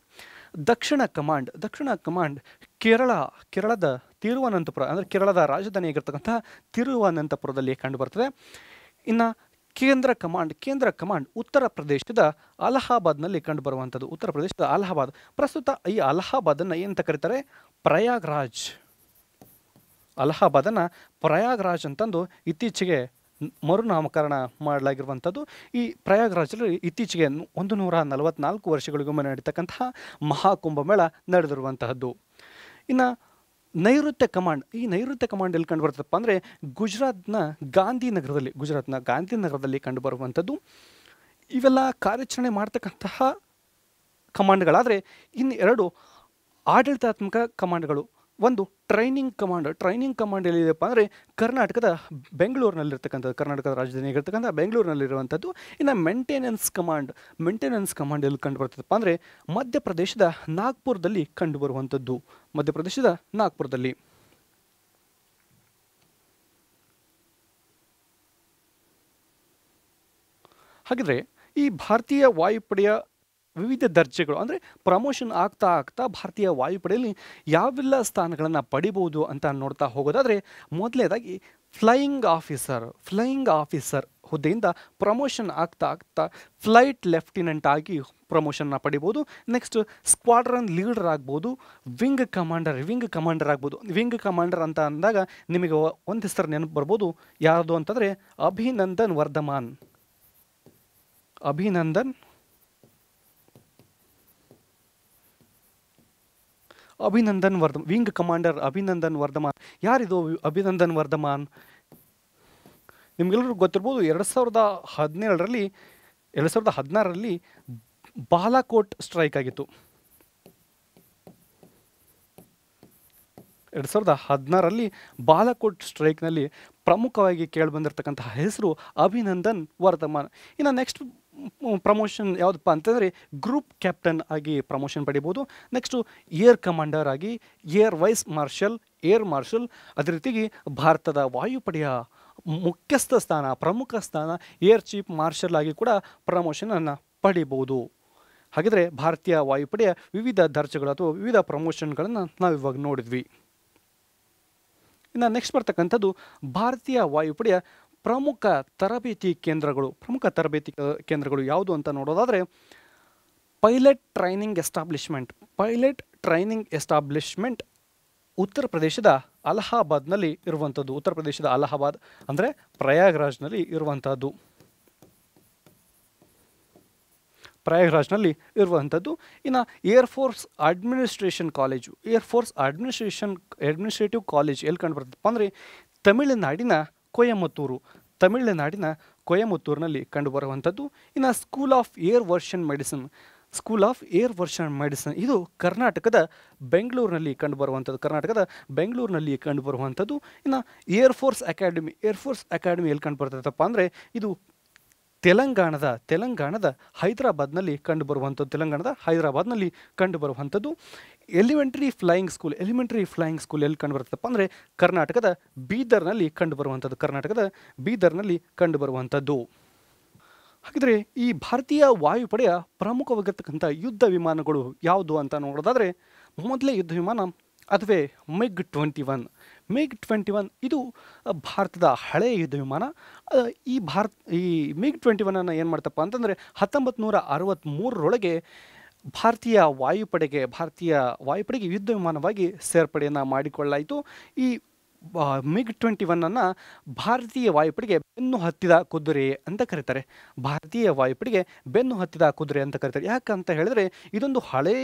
ದಕ್ಷಿಣ ಕಮಾಂಡ್. ದಕ್ಷಿಣ ಕಮಾಂಡ್ ಕೇರಳದ ತಿರುವನಂತಪುರ ಅಂದರೆ ಕೇರಳದ ರಾಜಧಾನಿಯಾಗಿರ್ತಕ್ಕಂಥ ತಿರುವನಂತಪುರದಲ್ಲಿ ಕಂಡುಬರ್ತದೆ. ಇನ್ನು ಕೇಂದ್ರ ಕಮಾಂಡ್ ಉತ್ತರ ಪ್ರದೇಶದ ಅಲಹಾಬಾದ್ನಲ್ಲಿ ಕಂಡುಬರುವಂಥದ್ದು. ಉತ್ತರ ಪ್ರದೇಶದ ಅಲಹಾಬಾದ್. ಪ್ರಸ್ತುತ ಈ ಅಲಹಾಬಾದನ್ನು ಏನಂತ ಕರೀತಾರೆ? ಪ್ರಯಾಗ್ರಾಜ್. ಅಲಹಾಬಾದನ್ನು ಪ್ರಯಾಗ್ರಾಜ್ ಅಂತಂದು ಇತ್ತೀಚೆಗೆ ಮರುನಾಮಕರಣ ಮಾಡಲಾಗಿರುವಂಥದ್ದು. ಈ ಪ್ರಯಾಗ್ರಾಜಲ್ಲಿ ಇತ್ತೀಚೆಗೆ 144 ವರ್ಷಗಳಿಗೊಮ್ಮೆ ನಡೀತಕ್ಕಂತಹ ಮಹಾಕುಂಭಮೇಳ ನಡೆದಿರುವಂತಹದ್ದು. ಇನ್ನು ನೈಋತ್ಯ ಕಮಾಂಡ್. ಈ ನೈಋತ್ಯ ಕಮಾಂಡ್ ಎಲ್ಲಿ ಕಂಡು ಬರ್ತದಪ್ಪ ಅಂದರೆ ಗುಜರಾತ್ನ ಗಾಂಧಿನಗರದಲ್ಲಿ ಕಂಡುಬರುವಂಥದ್ದು. ಇವೆಲ್ಲ ಕಾರ್ಯಾಚರಣೆ ಮಾಡ್ತಕ್ಕಂತಹ ಕಮಾಂಡ್ಗಳಾದರೆ ಇನ್ನು 2 ಆಡಳಿತಾತ್ಮಕ ಕಮಾಂಡ್ಗಳು. ಒಂದು ಟ್ರೈನಿಂಗ್ ಕಮಾಂಡ್ ಎಲ್ಲಿದೆಯಪ್ಪ ಅಂದರೆ ಕರ್ನಾಟಕದ ರಾಜಧಾನಿಯಾಗಿರ್ತಕ್ಕಂಥ ಬೆಂಗಳೂರಿನಲ್ಲಿರುವಂಥದ್ದು. ಇನ್ನು ಮೇಂಟೆನೆನ್ಸ್ ಕಮಾಂಡ್ ಎಲ್ಲಿ ಕಂಡು ಬರ್ತದಪ್ಪ ಅಂದರೆ ಮಧ್ಯಪ್ರದೇಶದ ನಾಗ್ಪುರದಲ್ಲಿ ಕಂಡುಬರುವಂಥದ್ದು. ಮಧ್ಯಪ್ರದೇಶದ ನಾಗ್ಪುರದಲ್ಲಿ. ಹಾಗಿದ್ರೆ ಈ ಭಾರತೀಯ ವಾಯುಪಡೆಯ ವಿವಿಧ ದರ್ಜೆಗಳು ಅಂದರೆ ಪ್ರಮೋಷನ್ ಆಗ್ತಾ ಭಾರತೀಯ ವಾಯುಪಡೆಯಲ್ಲಿ ಯಾವೆಲ್ಲ ಸ್ಥಾನಗಳನ್ನು ಪಡಿಬೋದು ಅಂತ ನೋಡ್ತಾ ಹೋಗೋದಾದರೆ, ಮೊದಲನೇದಾಗಿ ಫ್ಲೈಯಿಂಗ್ ಆಫೀಸರ್ ಹುದ್ದೆಯಿಂದ ಪ್ರಮೋಷನ್ ಆಗ್ತಾ ಫ್ಲೈಟ್ ಲೆಫ್ಟಿನೆಂಟ್ ಆಗಿ ಪ್ರಮೋಷನ್ನ ಪಡಿಬೋದು. ನೆಕ್ಸ್ಟ್ ಸ್ಕ್ವಾಡ್ರನ್ ಲೀಡರ್ ಆಗ್ಬೋದು, ವಿಂಗ್ ಕಮಾಂಡರ್ ಆಗ್ಬೋದು. ವಿಂಗ್ ಕಮಾಂಡರ್ ಅಂತ ಅಂದಾಗ ನಿಮಗೆ ಒಂದು ಹೆಸರು ನೆನಪು ಬರ್ಬೋದು. ಯಾವುದು ಅಂತಂದರೆ ಅಭಿನಂದನ್ ವರ್ಧಮಾನ್. Wing commander Abhinandan Varthaman. ಯಾರಿದು ಅಭಿನಂದನ್ ವರ್ಧಮಾನ್? ನಿಮಗೆಲ್ಲರಿಗೂ ಗೊತ್ತಿರ್ಬೋದು. 2016ರಲ್ಲಿ ಬಾಲಾಕೋಟ್ ಸ್ಟ್ರೈಕ್ ಆಗಿತ್ತು. 2016ರಲ್ಲಿ ಬಾಲಾಕೋಟ್ ಸ್ಟ್ರೈಕ್ನಲ್ಲಿ ಪ್ರಮುಖವಾಗಿ ಕೇಳಿಬಂದಿರತಕ್ಕಂತಹ ಹೆಸರು ಅಭಿನಂದನ್ ವರ್ಧಮಾನ್. ಇನ್ನು ನೆಕ್ಸ್ಟ್ ಪ್ರಮೋಷನ್ ಯಾವುದಪ್ಪ ಅಂತಂದರೆ ಗ್ರೂಪ್ ಕ್ಯಾಪ್ಟನ್ ಆಗಿ ಪ್ರಮೋಷನ್ ಪಡಿಬೋದು. ನೆಕ್ಸ್ಟು ಏರ್ ಕಮಾಂಡರ್ ಆಗಿ, air vice marshal, air marshal. ಅದೇ ರೀತಿಯಾಗಿ ಭಾರತದ ವಾಯುಪಡೆಯ ಪ್ರಮುಖ ಸ್ಥಾನ ಏರ್ ಚೀಫ್ ಮಾರ್ಷಲ್ ಆಗಿ ಕೂಡ ಪ್ರಮೋಷನನ್ನು ಪಡಿಬೋದು. ಹಾಗಿದ್ರೆ ಭಾರತೀಯ ವಾಯುಪಡೆಯ ವಿವಿಧ ದರ್ಜೆಗಳು ಅಥವಾ ವಿವಿಧ ಪ್ರಮೋಷನ್ಗಳನ್ನು ನಾವಿವಾಗ ನೋಡಿದ್ವಿ. ಇನ್ನು ನೆಕ್ಸ್ಟ್ ಬರ್ತಕ್ಕಂಥದ್ದು ಭಾರತೀಯ ವಾಯುಪಡೆಯ ಪ್ರಮುಖ ತರಬೇತಿ ಕೇಂದ್ರಗಳು ಯಾವುದು ಅಂತ ನೋಡೋದಾದರೆ ಪೈಲಟ್ ಟ್ರೈನಿಂಗ್ ಎಸ್ಟಾಬ್ಲಿಷ್ಮೆಂಟ್ ಉತ್ತರ ಪ್ರದೇಶದ ಅಲಹಾಬಾದ್ನಲ್ಲಿ ಇರುವಂಥದ್ದು. ಉತ್ತರ ಪ್ರದೇಶದ ಅಲಹಾಬಾದ್ ಅಂದರೆ ಪ್ರಯಾಗ್ರಾಜ್ನಲ್ಲಿ ಇರುವಂಥದ್ದು. ಇನ್ನು ಏರ್ಫೋರ್ಸ್ ಅಡ್ಮಿನಿಸ್ಟ್ರೇಟಿವ್ ಕಾಲೇಜ್ ಎಲ್ಲಿ ಕಂಡು ಬರ್ತದಪ್ಪ ಅಂದರೆ ತಮಿಳುನಾಡಿನ ಕೊಯಮತ್ತೂರಿನಲ್ಲಿ ಕಂಡುಬರುವಂಥದ್ದು. ಇನ್ನು school of air version medicine ಇದು ಕರ್ನಾಟಕದ ಬೆಂಗಳೂರಿನಲ್ಲಿ ಕಂಡುಬರುವಂಥದ್ದು. ಇನ್ನು ಏರ್ಫೋರ್ಸ್ ಅಕಾಡೆಮಿ ಎಲ್ಲಿ ಕಂಡು ಬರ್ತದಪ್ಪ ಅಂದರೆ ಇದು ತೆಲಂಗಾಣದ ಹೈದರಾಬಾದ್ನಲ್ಲಿ ಕಂಡುಬರುವಂಥದ್ದು. ಎಲಿಮೆಂಟರಿ ಫ್ಲೈಯಿಂಗ್ ಸ್ಕೂಲ್ ಎಲ್ಲಿ ಕಂಡುಬರುತ್ತಪ್ಪ ಅಂದರೆ ಕರ್ನಾಟಕದ ಬೀದರ್ನಲ್ಲಿ ಕಂಡುಬರುವಂಥದ್ದು. ಹಾಗಿದ್ರೆ ಈ ಭಾರತೀಯ ವಾಯುಪಡೆಯ ಪ್ರಮುಖವಾಗಿರ್ತಕ್ಕಂಥ ಯುದ್ಧ ವಿಮಾನಗಳು ಯಾವುದು ಅಂತ ನೋಡೋದಾದರೆ ಮೊದಲೇ ಯುದ್ಧ ವಿಮಾನ ಅದುವೇ ಮಿಗ್-21. ಇದು ಭಾರತದ ಹಳೆಯ ಯುದ್ಧ ವಿಮಾನ. ಈ ಮಿಗ್-21 ಏನು ಮಾಡ್ತಪ್ಪ ಅಂತಂದರೆ 1963ರೊಳಗೆ ಭಾರತೀಯ ವಾಯುಪಡೆಗೆ ಯುದ್ಧ ವಿಮಾನವಾಗಿ ಸೇರ್ಪಡೆಯನ್ನು ಮಾಡಿಕೊಳ್ಳಾಯಿತು. ಈ MiG-21 ಅನ್ನು ಭಾರತೀಯ ವಾಯುಪಡೆಗೆ ಬೆನ್ನು ಹತ್ತಿದ ಕುದುರೆ ಅಂತ ಕರೀತಾರೆ. ಭಾರತೀಯ ವಾಯುಪಡೆಗೆ ಬೆನ್ನು ಹತ್ತಿದ ಕುದುರೆ ಅಂತ ಕರೀತಾರೆ. ಯಾಕಂತ ಹೇಳಿದ್ರೆ ಇದೊಂದು ಹಳೆಯ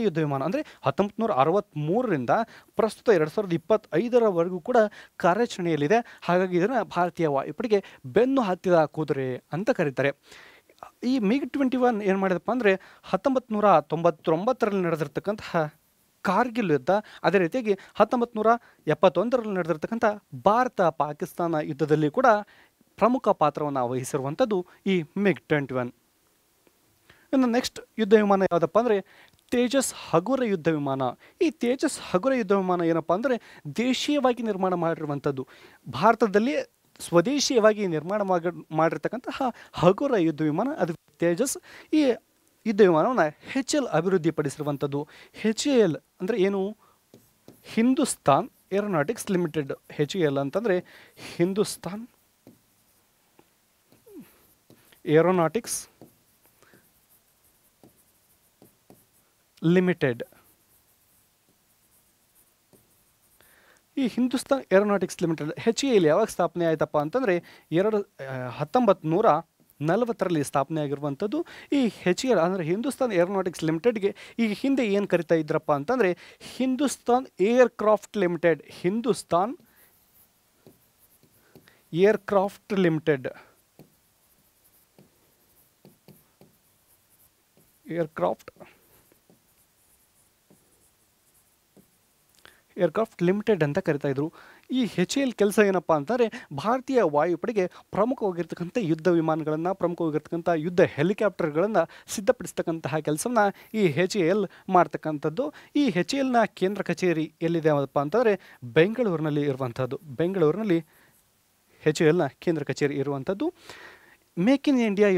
ಯುದ್ಧ ವಿಮಾನ, ಅಂದರೆ 1963ರಿಂದ ಪ್ರಸ್ತುತ 2025ರವರೆಗೂ ಕೂಡ ಕಾರ್ಯಾಚರಣೆಯಲ್ಲಿದೆ. ಹಾಗಾಗಿ ಇದನ್ನು ಭಾರತೀಯ ವಾಯುಪಡೆಗೆ ಬೆನ್ನು ಹತ್ತಿದ ಕುದುರೆ ಅಂತ ಕರೀತಾರೆ. ಈ MiG-21 ಏನು ಮಾಡಿದಪ್ಪ ಅಂದರೆ 1999ರಲ್ಲಿ ನಡೆದಿರ್ತಕ್ಕಂತಹ ಕಾರ್ಗಿಲ್ ಯುದ್ಧ, ಅದೇ ರೀತಿಯಾಗಿ 1971ರಲ್ಲಿ ನಡೆದಿರ್ತಕ್ಕಂಥ ಭಾರತ ಪಾಕಿಸ್ತಾನ ಯುದ್ಧದಲ್ಲಿ ಕೂಡ ಪ್ರಮುಖ ಪಾತ್ರವನ್ನು ವಹಿಸಿರುವಂಥದ್ದು ಈ MiG-21. ಇನ್ನು ನೆಕ್ಸ್ಟ್ ಯುದ್ಧ ವಿಮಾನ ಯಾವುದಪ್ಪ ಅಂದರೆ ತೇಜಸ್ ಹಗುರ ಯುದ್ಧ ವಿಮಾನ. ಈ ತೇಜಸ್ ಹಗುರ ಯುದ್ಧ ವಿಮಾನ ಏನಪ್ಪ ಅಂದರೆ ದೇಶೀಯವಾಗಿ ನಿರ್ಮಾಣ ಮಾಡಿರುವಂಥದ್ದು, ಭಾರತದಲ್ಲಿ ಸ್ವದೇಶೀಯವಾಗಿ ನಿರ್ಮಾಣ ಮಾಡಿರ್ತಕ್ಕಂತಹ ಹಗುರ ಯುದ್ಧ ವಿಮಾನ ಅದು ತೇಜಸ್. ಈ ಯುದ್ಧ ವಿಮಾನವನ್ನು HAL ಅಭಿವೃದ್ಧಿಪಡಿಸಿರುವಂಥದ್ದು. HAL ಅಂದರೆ ಏನು? Hindustan aeronautics limited. HAL ಅಂತಂದರೆ ಹಿಂದೂಸ್ತಾನ್ ಏರೋನಾಟಿಕ್ಸ್ ಲಿಮಿಟೆಡ್. ಈ ಹಿಂದೂಸ್ತಾನ್ ಏರೋನಾಟಿಕ್ಸ್ ಲಿಮಿಟೆಡ್ HAL ಯಾವಾಗ ಸ್ಥಾಪನೆ ಆಯ್ತಪ್ಪ ಅಂತಂದರೆ 1940ರಲ್ಲಿ ಸ್ಥಾಪನೆ ಆಗಿರುವಂಥದ್ದು. ಈ HAL ಅಂದರೆ ಹಿಂದೂಸ್ತಾನ್ ಏರೋನಾಟಿಕ್ಸ್ ಲಿಮಿಟೆಡ್ಗೆ ಈ ಹಿಂದೆ ಏನು ಕರಿತಾ ಇದ್ರಪ್ಪ ಅಂತಂದರೆ Hindustan aircraft limited. Hindustan aircraft limited, aircraft limited ಅಂತ ಕರಿತಾ ಇದ್ರು. ಈ HAL ಕೆಲಸ ಏನಪ್ಪ ಅಂತಂದರೆ ಭಾರತೀಯ ವಾಯುಪಡೆಗೆ ಪ್ರಮುಖವಾಗಿರ್ತಕ್ಕಂಥ ಯುದ್ಧ ವಿಮಾನಗಳನ್ನು, ಪ್ರಮುಖವಾಗಿರ್ತಕ್ಕಂಥ ಯುದ್ಧ ಹೆಲಿಕಾಪ್ಟರ್ಗಳನ್ನು ಸಿದ್ಧಪಡಿಸ್ತಕ್ಕಂತಹ ಕೆಲಸವನ್ನು ಈ HAL ಮಾಡ್ತಕ್ಕಂಥದ್ದು. ಈ HALನ ಕೇಂದ್ರ ಕಚೇರಿ ಎಲ್ಲಿದೆ ಅಂತಂದರೆ ಬೆಂಗಳೂರಿನಲ್ಲಿ ಇರುವಂಥದ್ದು. ಬೆಂಗಳೂರಿನಲ್ಲಿ HALನ ಕೇಂದ್ರ ಕಚೇರಿ ಇರುವಂಥದ್ದು. ಮೇಕ್ ಇನ್ ಇಂಡಿಯಾ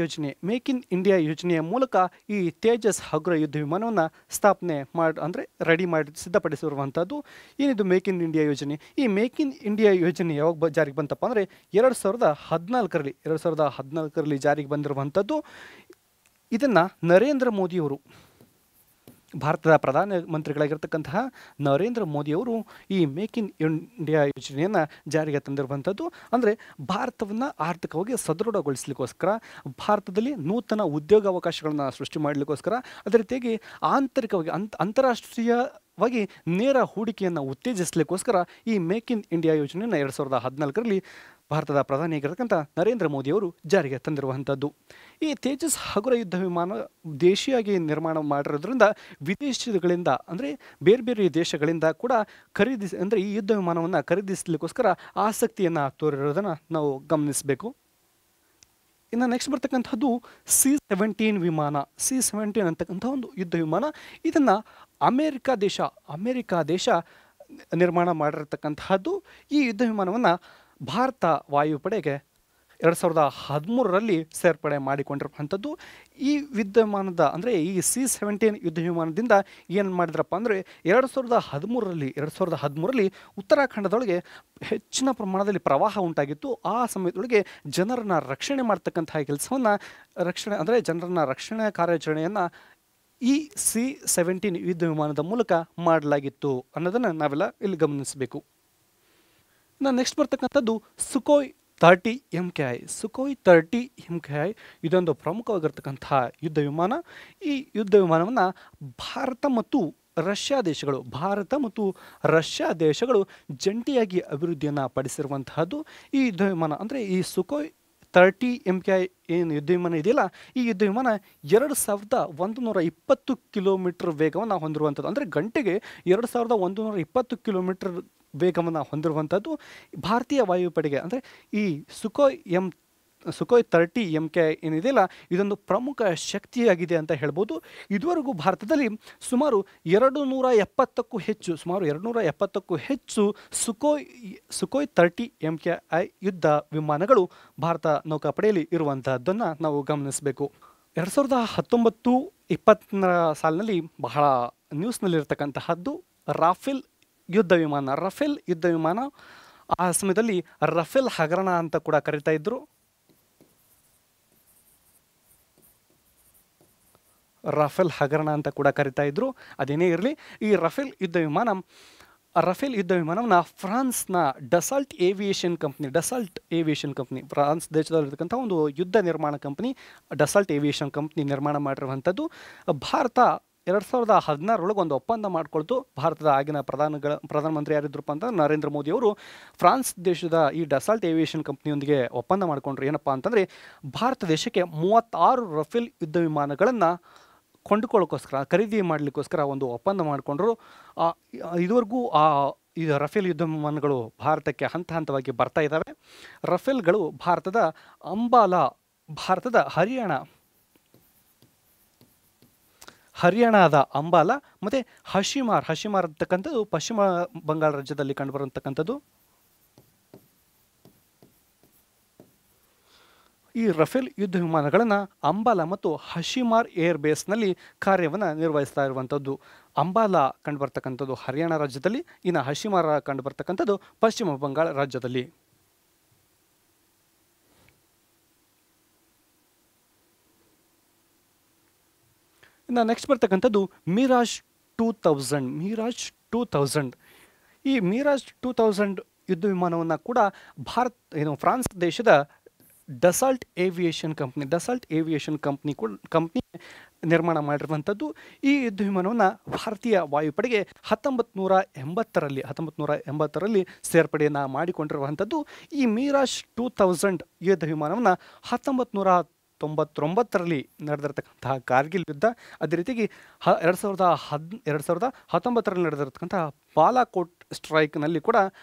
ಯೋಜನೆಯ ಮೂಲಕ ಈ ತೇಜಸ್ ಹಗುರ ಯುದ್ಧ ವಿಮಾನವನ್ನು ಸ್ಥಾಪನೆ ರೆಡಿ ಮಾಡಿ ಸಿದ್ಧಪಡಿಸಿರುವಂಥದ್ದು. ಏನಿದು ಮೇಕ್ ಇನ್ ಇಂಡಿಯಾ ಯೋಜನೆ? ಈ ಮೇಕ್ ಇನ್ ಇಂಡಿಯಾ ಯೋಜನೆ ಯಾವಾಗ ಜಾರಿಗೆ ಬಂತಪ್ಪ ಅಂದರೆ 2014ರಲ್ಲಿ ಜಾರಿಗೆ ಬಂದಿರುವಂಥದ್ದು. ಇದನ್ನು ನರೇಂದ್ರ ಮೋದಿಯವರು, ಭಾರತದ ಪ್ರಧಾನಮಂತ್ರಿಗಳಾಗಿರ್ತಕ್ಕಂತಹ ನರೇಂದ್ರ ಮೋದಿಯವರು ಈ ಮೇಕ್ ಇನ್ ಇಂಡಿಯಾ ಯೋಜನೆಯನ್ನು ಜಾರಿಗೆ ತಂದಿರುವಂಥದ್ದು. ಅಂದರೆ ಭಾರತವನ್ನು ಆರ್ಥಿಕವಾಗಿ ಸದೃಢಗೊಳಿಸಲಿಕ್ಕೋಸ್ಕರ, ಭಾರತದಲ್ಲಿ ನೂತನ ಉದ್ಯೋಗಾವಕಾಶಗಳನ್ನು ಸೃಷ್ಟಿ ಮಾಡಲಿಕ್ಕೋಸ್ಕರ, ಅದೇ ರೀತಿಯಾಗಿ ಆಂತರಿಕವಾಗಿ ಅಂತಾರಾಷ್ಟ್ರೀಯವಾಗಿ ನೇರ ಹೂಡಿಕೆಯನ್ನು ಉತ್ತೇಜಿಸಲಿಕ್ಕೋಸ್ಕರ ಈ ಮೇಕ್ ಇನ್ ಇಂಡಿಯಾ ಯೋಜನೆಯನ್ನು 2014ರಲ್ಲಿ ಭಾರತದ ಪ್ರಧಾನಿಯಾಗಿರ್ತಕ್ಕಂಥ ನರೇಂದ್ರ ಮೋದಿಯವರು ಜಾರಿಗೆ ತಂದಿರುವಂಥದ್ದು. ಈ ತೇಜಸ್ ಹಗುರ ಯುದ್ಧ ವಿಮಾನ ದೇಶೀಯಾಗಿ ನಿರ್ಮಾಣ ಮಾಡಿರೋದ್ರಿಂದ ವಿದೇಶಗಳಿಂದ, ಅಂದರೆ ಬೇರೆ ಬೇರೆ ದೇಶಗಳಿಂದ ಕೂಡ ಈ ಯುದ್ಧ ವಿಮಾನವನ್ನು ಖರೀದಿಸಲಿಕ್ಕೋಸ್ಕರ ಆಸಕ್ತಿಯನ್ನು ತೋರಿರೋದನ್ನು ನಾವು ಗಮನಿಸಬೇಕು. ಇನ್ನು ನೆಕ್ಸ್ಟ್ ಬರ್ತಕ್ಕಂಥದ್ದು C-17 ವಿಮಾನ. C-17 ಅಂತಕ್ಕಂಥ ಒಂದು ಯುದ್ಧ ವಿಮಾನ, ಇದನ್ನು ಅಮೇರಿಕಾ ದೇಶ ನಿರ್ಮಾಣ ಮಾಡಿರ್ತಕ್ಕಂತಹದ್ದು. ಈ ಯುದ್ಧ ವಿಮಾನವನ್ನು ಭಾರತ ವಾಯುಪಡೆಗೆ 2013ರಲ್ಲಿ ಸೇರ್ಪಡೆ ಮಾಡಿಕೊಂಡಿರುವಂಥದ್ದು. ಈ ಯುದ್ಧ ವಿಮಾನದ ಅಂದರೆ ಈ C-17 ಯುದ್ಧ ವಿಮಾನದಿಂದ ಏನು ಮಾಡಿದ್ರಪ್ಪ ಅಂದರೆ 2013ರಲ್ಲಿ ಉತ್ತರಾಖಂಡದೊಳಗೆ ಹೆಚ್ಚಿನ ಪ್ರಮಾಣದಲ್ಲಿ ಪ್ರವಾಹ ಉಂಟಾಗಿತ್ತು. ಆ ಸಮಯದೊಳಗೆ ಜನರನ್ನು ರಕ್ಷಣೆ ಮಾಡ್ತಕ್ಕಂತಹ ಕೆಲಸವನ್ನು, ಜನರನ್ನು ರಕ್ಷಣಾ ಕಾರ್ಯಾಚರಣೆಯನ್ನು ಈ C-17 ಯುದ್ಧ ವಿಮಾನದ ಮೂಲಕ ಮಾಡಲಾಗಿತ್ತು ಅನ್ನೋದನ್ನು ನಾವೆಲ್ಲ ಇಲ್ಲಿ ಗಮನಿಸಬೇಕು. ನೆಕ್ಸ್ಟ್ ಬರ್ತಕ್ಕಂಥದ್ದು ಸುಖೋಯ್ 30 MKI. ಸುಖೋಯ್ 30 MKI ಇದೊಂದು ಪ್ರಮುಖವಾಗಿರ್ತಕ್ಕಂಥ ಯುದ್ಧ ವಿಮಾನ. ಈ ಯುದ್ಧ ವಿಮಾನವನ್ನು ಭಾರತ ಮತ್ತು ರಷ್ಯಾ ದೇಶಗಳು ಜಂಟಿಯಾಗಿ ಅಭಿವೃದ್ಧಿಯನ್ನು ಪಡಿಸಿರುವಂತಹದ್ದು. ಈ ಯುದ್ಧ ವಿಮಾನ ಅಂದರೆ ಈ ಸುಖೋಯ್ 30 MKI ಏನು ಯುದ್ಧ ವಿಮಾನ ಇದೆಯಲ್ಲ, ಈ ಯುದ್ಧ ವಿಮಾನ 2120 ಕಿಲೋಮೀಟರ್ ವೇಗವನ್ನು ಹೊಂದಿರುವಂಥದ್ದು. ಅಂದರೆ ಗಂಟೆಗೆ 2120 ಕಿಲೋಮೀಟರ್ ವೇಗವನ್ನು ಹೊಂದಿರುವಂಥದ್ದು. ಭಾರತೀಯ ವಾಯುಪಡೆಗೆ ಅಂದರೆ ಈ ಸುಖೋಯ್ 30 MKI ಏನಿದೆಯಲ್ಲ, ಇದೊಂದು ಪ್ರಮುಖ ಶಕ್ತಿಯಾಗಿದೆ ಅಂತ ಹೇಳ್ಬೋದು. ಇದುವರೆಗೂ ಭಾರತದಲ್ಲಿ ಸುಮಾರು 270ಕ್ಕೂ ಹೆಚ್ಚು ಸುಖೋಯ್ 30 MKI ಯುದ್ಧ ವಿಮಾನಗಳು ಭಾರತ ನೌಕಾಪಡೆಯಲ್ಲಿ ಇರುವಂತಹದ್ದನ್ನು ನಾವು ಗಮನಿಸಬೇಕು. 2019-20 ಸಾಲಿನಲ್ಲಿ ಬಹಳ ನ್ಯೂಸ್ನಲ್ಲಿರ್ತಕ್ಕಂತಹದ್ದು ರಾಫೆಲ್ ಯುದ್ಧ ವಿಮಾನ. ಆ ಸಮಯದಲ್ಲಿ ರಫೇಲ್ ಹಗರಣ ಅಂತ ಕೂಡ ಕರೀತಾ ಇದ್ರು. ಅದೇನೇ ಇರಲಿ, ಈ ರಫೇಲ್ ಯುದ್ಧ ವಿಮಾನ ರಫೇಲ್ ಯುದ್ಧ ವಿಮಾನವನ್ನು ಫ್ರಾನ್ಸ್ನ ಡಸಾಲ್ಟ್ ಏವಿಯೇಷನ್ ಕಂಪ್ನಿ ಫ್ರಾನ್ಸ್ ದೇಶದಲ್ಲಿರ್ತಕ್ಕಂಥ ಒಂದು ಯುದ್ಧ ನಿರ್ಮಾಣ ಕಂಪನಿ ಡಸಾಲ್ಟ್ ಏವಿಯೇಷನ್ ಕಂಪ್ನಿ ನಿರ್ಮಾಣ ಮಾಡಿರುವಂಥದ್ದು. ಭಾರತ 2016 ಒಂದು ಒಪ್ಪಂದ ಮಾಡಿಕೊಳ್ತು. ಭಾರತದ ಆಗಿನ ಪ್ರಧಾನಮಂತ್ರಿ ಯಾರಿದ್ರಪ್ಪ ಅಂತ ನರೇಂದ್ರ ಮೋದಿ ಅವರು ಫ್ರಾನ್ಸ್ ದೇಶದ ಈ ಡಸಾಲ್ಟ್ ಏವಿಯೇಷನ್ ಕಂಪ್ನಿಯೊಂದಿಗೆ ಒಪ್ಪಂದ ಮಾಡಿಕೊಂಡ್ರು. ಏನಪ್ಪ ಅಂತಂದರೆ ಭಾರತ ದೇಶಕ್ಕೆ 36 ರಫೇಲ್ ಯುದ್ಧ ವಿಮಾನಗಳನ್ನು ಕೊಂಡುಕೊಳ್ಳೋಕ್ಕೋಸ್ಕರ ಖರೀದಿ ಮಾಡಲಿಕ್ಕೋಸ್ಕರ ಒಂದು ಒಪ್ಪಂದ ಮಾಡಿಕೊಂಡ್ರು. ಇದುವರೆಗೂ ಈ ರಫೇಲ್ ಯುದ್ಧ ವಿಮಾನಗಳು ಭಾರತಕ್ಕೆ ಹಂತ ಹಂತವಾಗಿ ಬರ್ತಾ ಇದ್ದಾವೆ. ರಫೇಲ್ಗಳು ಹರಿಯಾಣದ ಅಂಬಾಲ ಮತ್ತು ಹಶಿಮಾರ್ ಅಂತಕ್ಕಂಥದ್ದು ಪಶ್ಚಿಮ ಬಂಗಾಳ ರಾಜ್ಯದಲ್ಲಿ ಕಂಡುಬರುವಂತಕ್ಕಂಥದ್ದು. ಈ ರಫೇಲ್ ಯುದ್ಧ ವಿಮಾನಗಳನ್ನು ಅಂಬಾಲ ಮತ್ತು ಹಶಿಮಾರ್ ಏರ್ ಬೇಸ್ನಲ್ಲಿ ಕಾರ್ಯವನ್ನು ನಿರ್ವಹಿಸ್ತಾ ಇರುವಂಥದ್ದು. ಅಂಬಾಲ ಕಂಡುಬರ್ತಕ್ಕಂಥದ್ದು ಹರಿಯಾಣ ರಾಜ್ಯದಲ್ಲಿ, ಇನ್ನು ಹಶಿಮಾರ ಕಂಡುಬರ್ತಕ್ಕಂಥದ್ದು ಪಶ್ಚಿಮ ಬಂಗಾಳ ರಾಜ್ಯದಲ್ಲಿ. ಇನ್ನು ನೆಕ್ಸ್ಟ್ ಬರ್ತಕ್ಕಂಥದ್ದು ಮಿರಾಜ್ 2000. ಈ ಮಿರಾಜ್ 2000 ಯುದ್ಧ ವಿಮಾನವನ್ನು ಕೂಡ ಫ್ರಾನ್ಸ್ ದೇಶದ ಡಸಾಲ್ಟ್ ಏವಿಯೇಷನ್ ಕಂಪ್ನಿ ನಿರ್ಮಾಣ ಮಾಡಿರುವಂಥದ್ದು. ಈ ಯುದ್ಧ ವಿಮಾನವನ್ನು ಭಾರತೀಯ ವಾಯುಪಡೆಗೆ 1980ರಲ್ಲಿ ಸೇರ್ಪಡೆಯನ್ನು ಮಾಡಿಕೊಂಡಿರುವಂಥದ್ದು. ಈ ಮಿರಾಜ್ 2000 ಯುದ್ಧ ವಿಮಾನವನ್ನು 1999ರಲ್ಲಿ ನಡೆದಿರತಕ್ಕಂತಹ ಕಾರ್ಗಿಲ್ ಯುದ್ಧ, ಅದೇ ರೀತಿಯಾಗಿ 2019ರಲ್ಲಿ ನಡೆದಿರತಕ್ಕಂತಹ ಬಾಲಾಕೋಟ್ ಸ್ಟ್ರೈಕ್ನಲ್ಲಿ ಕೂಡ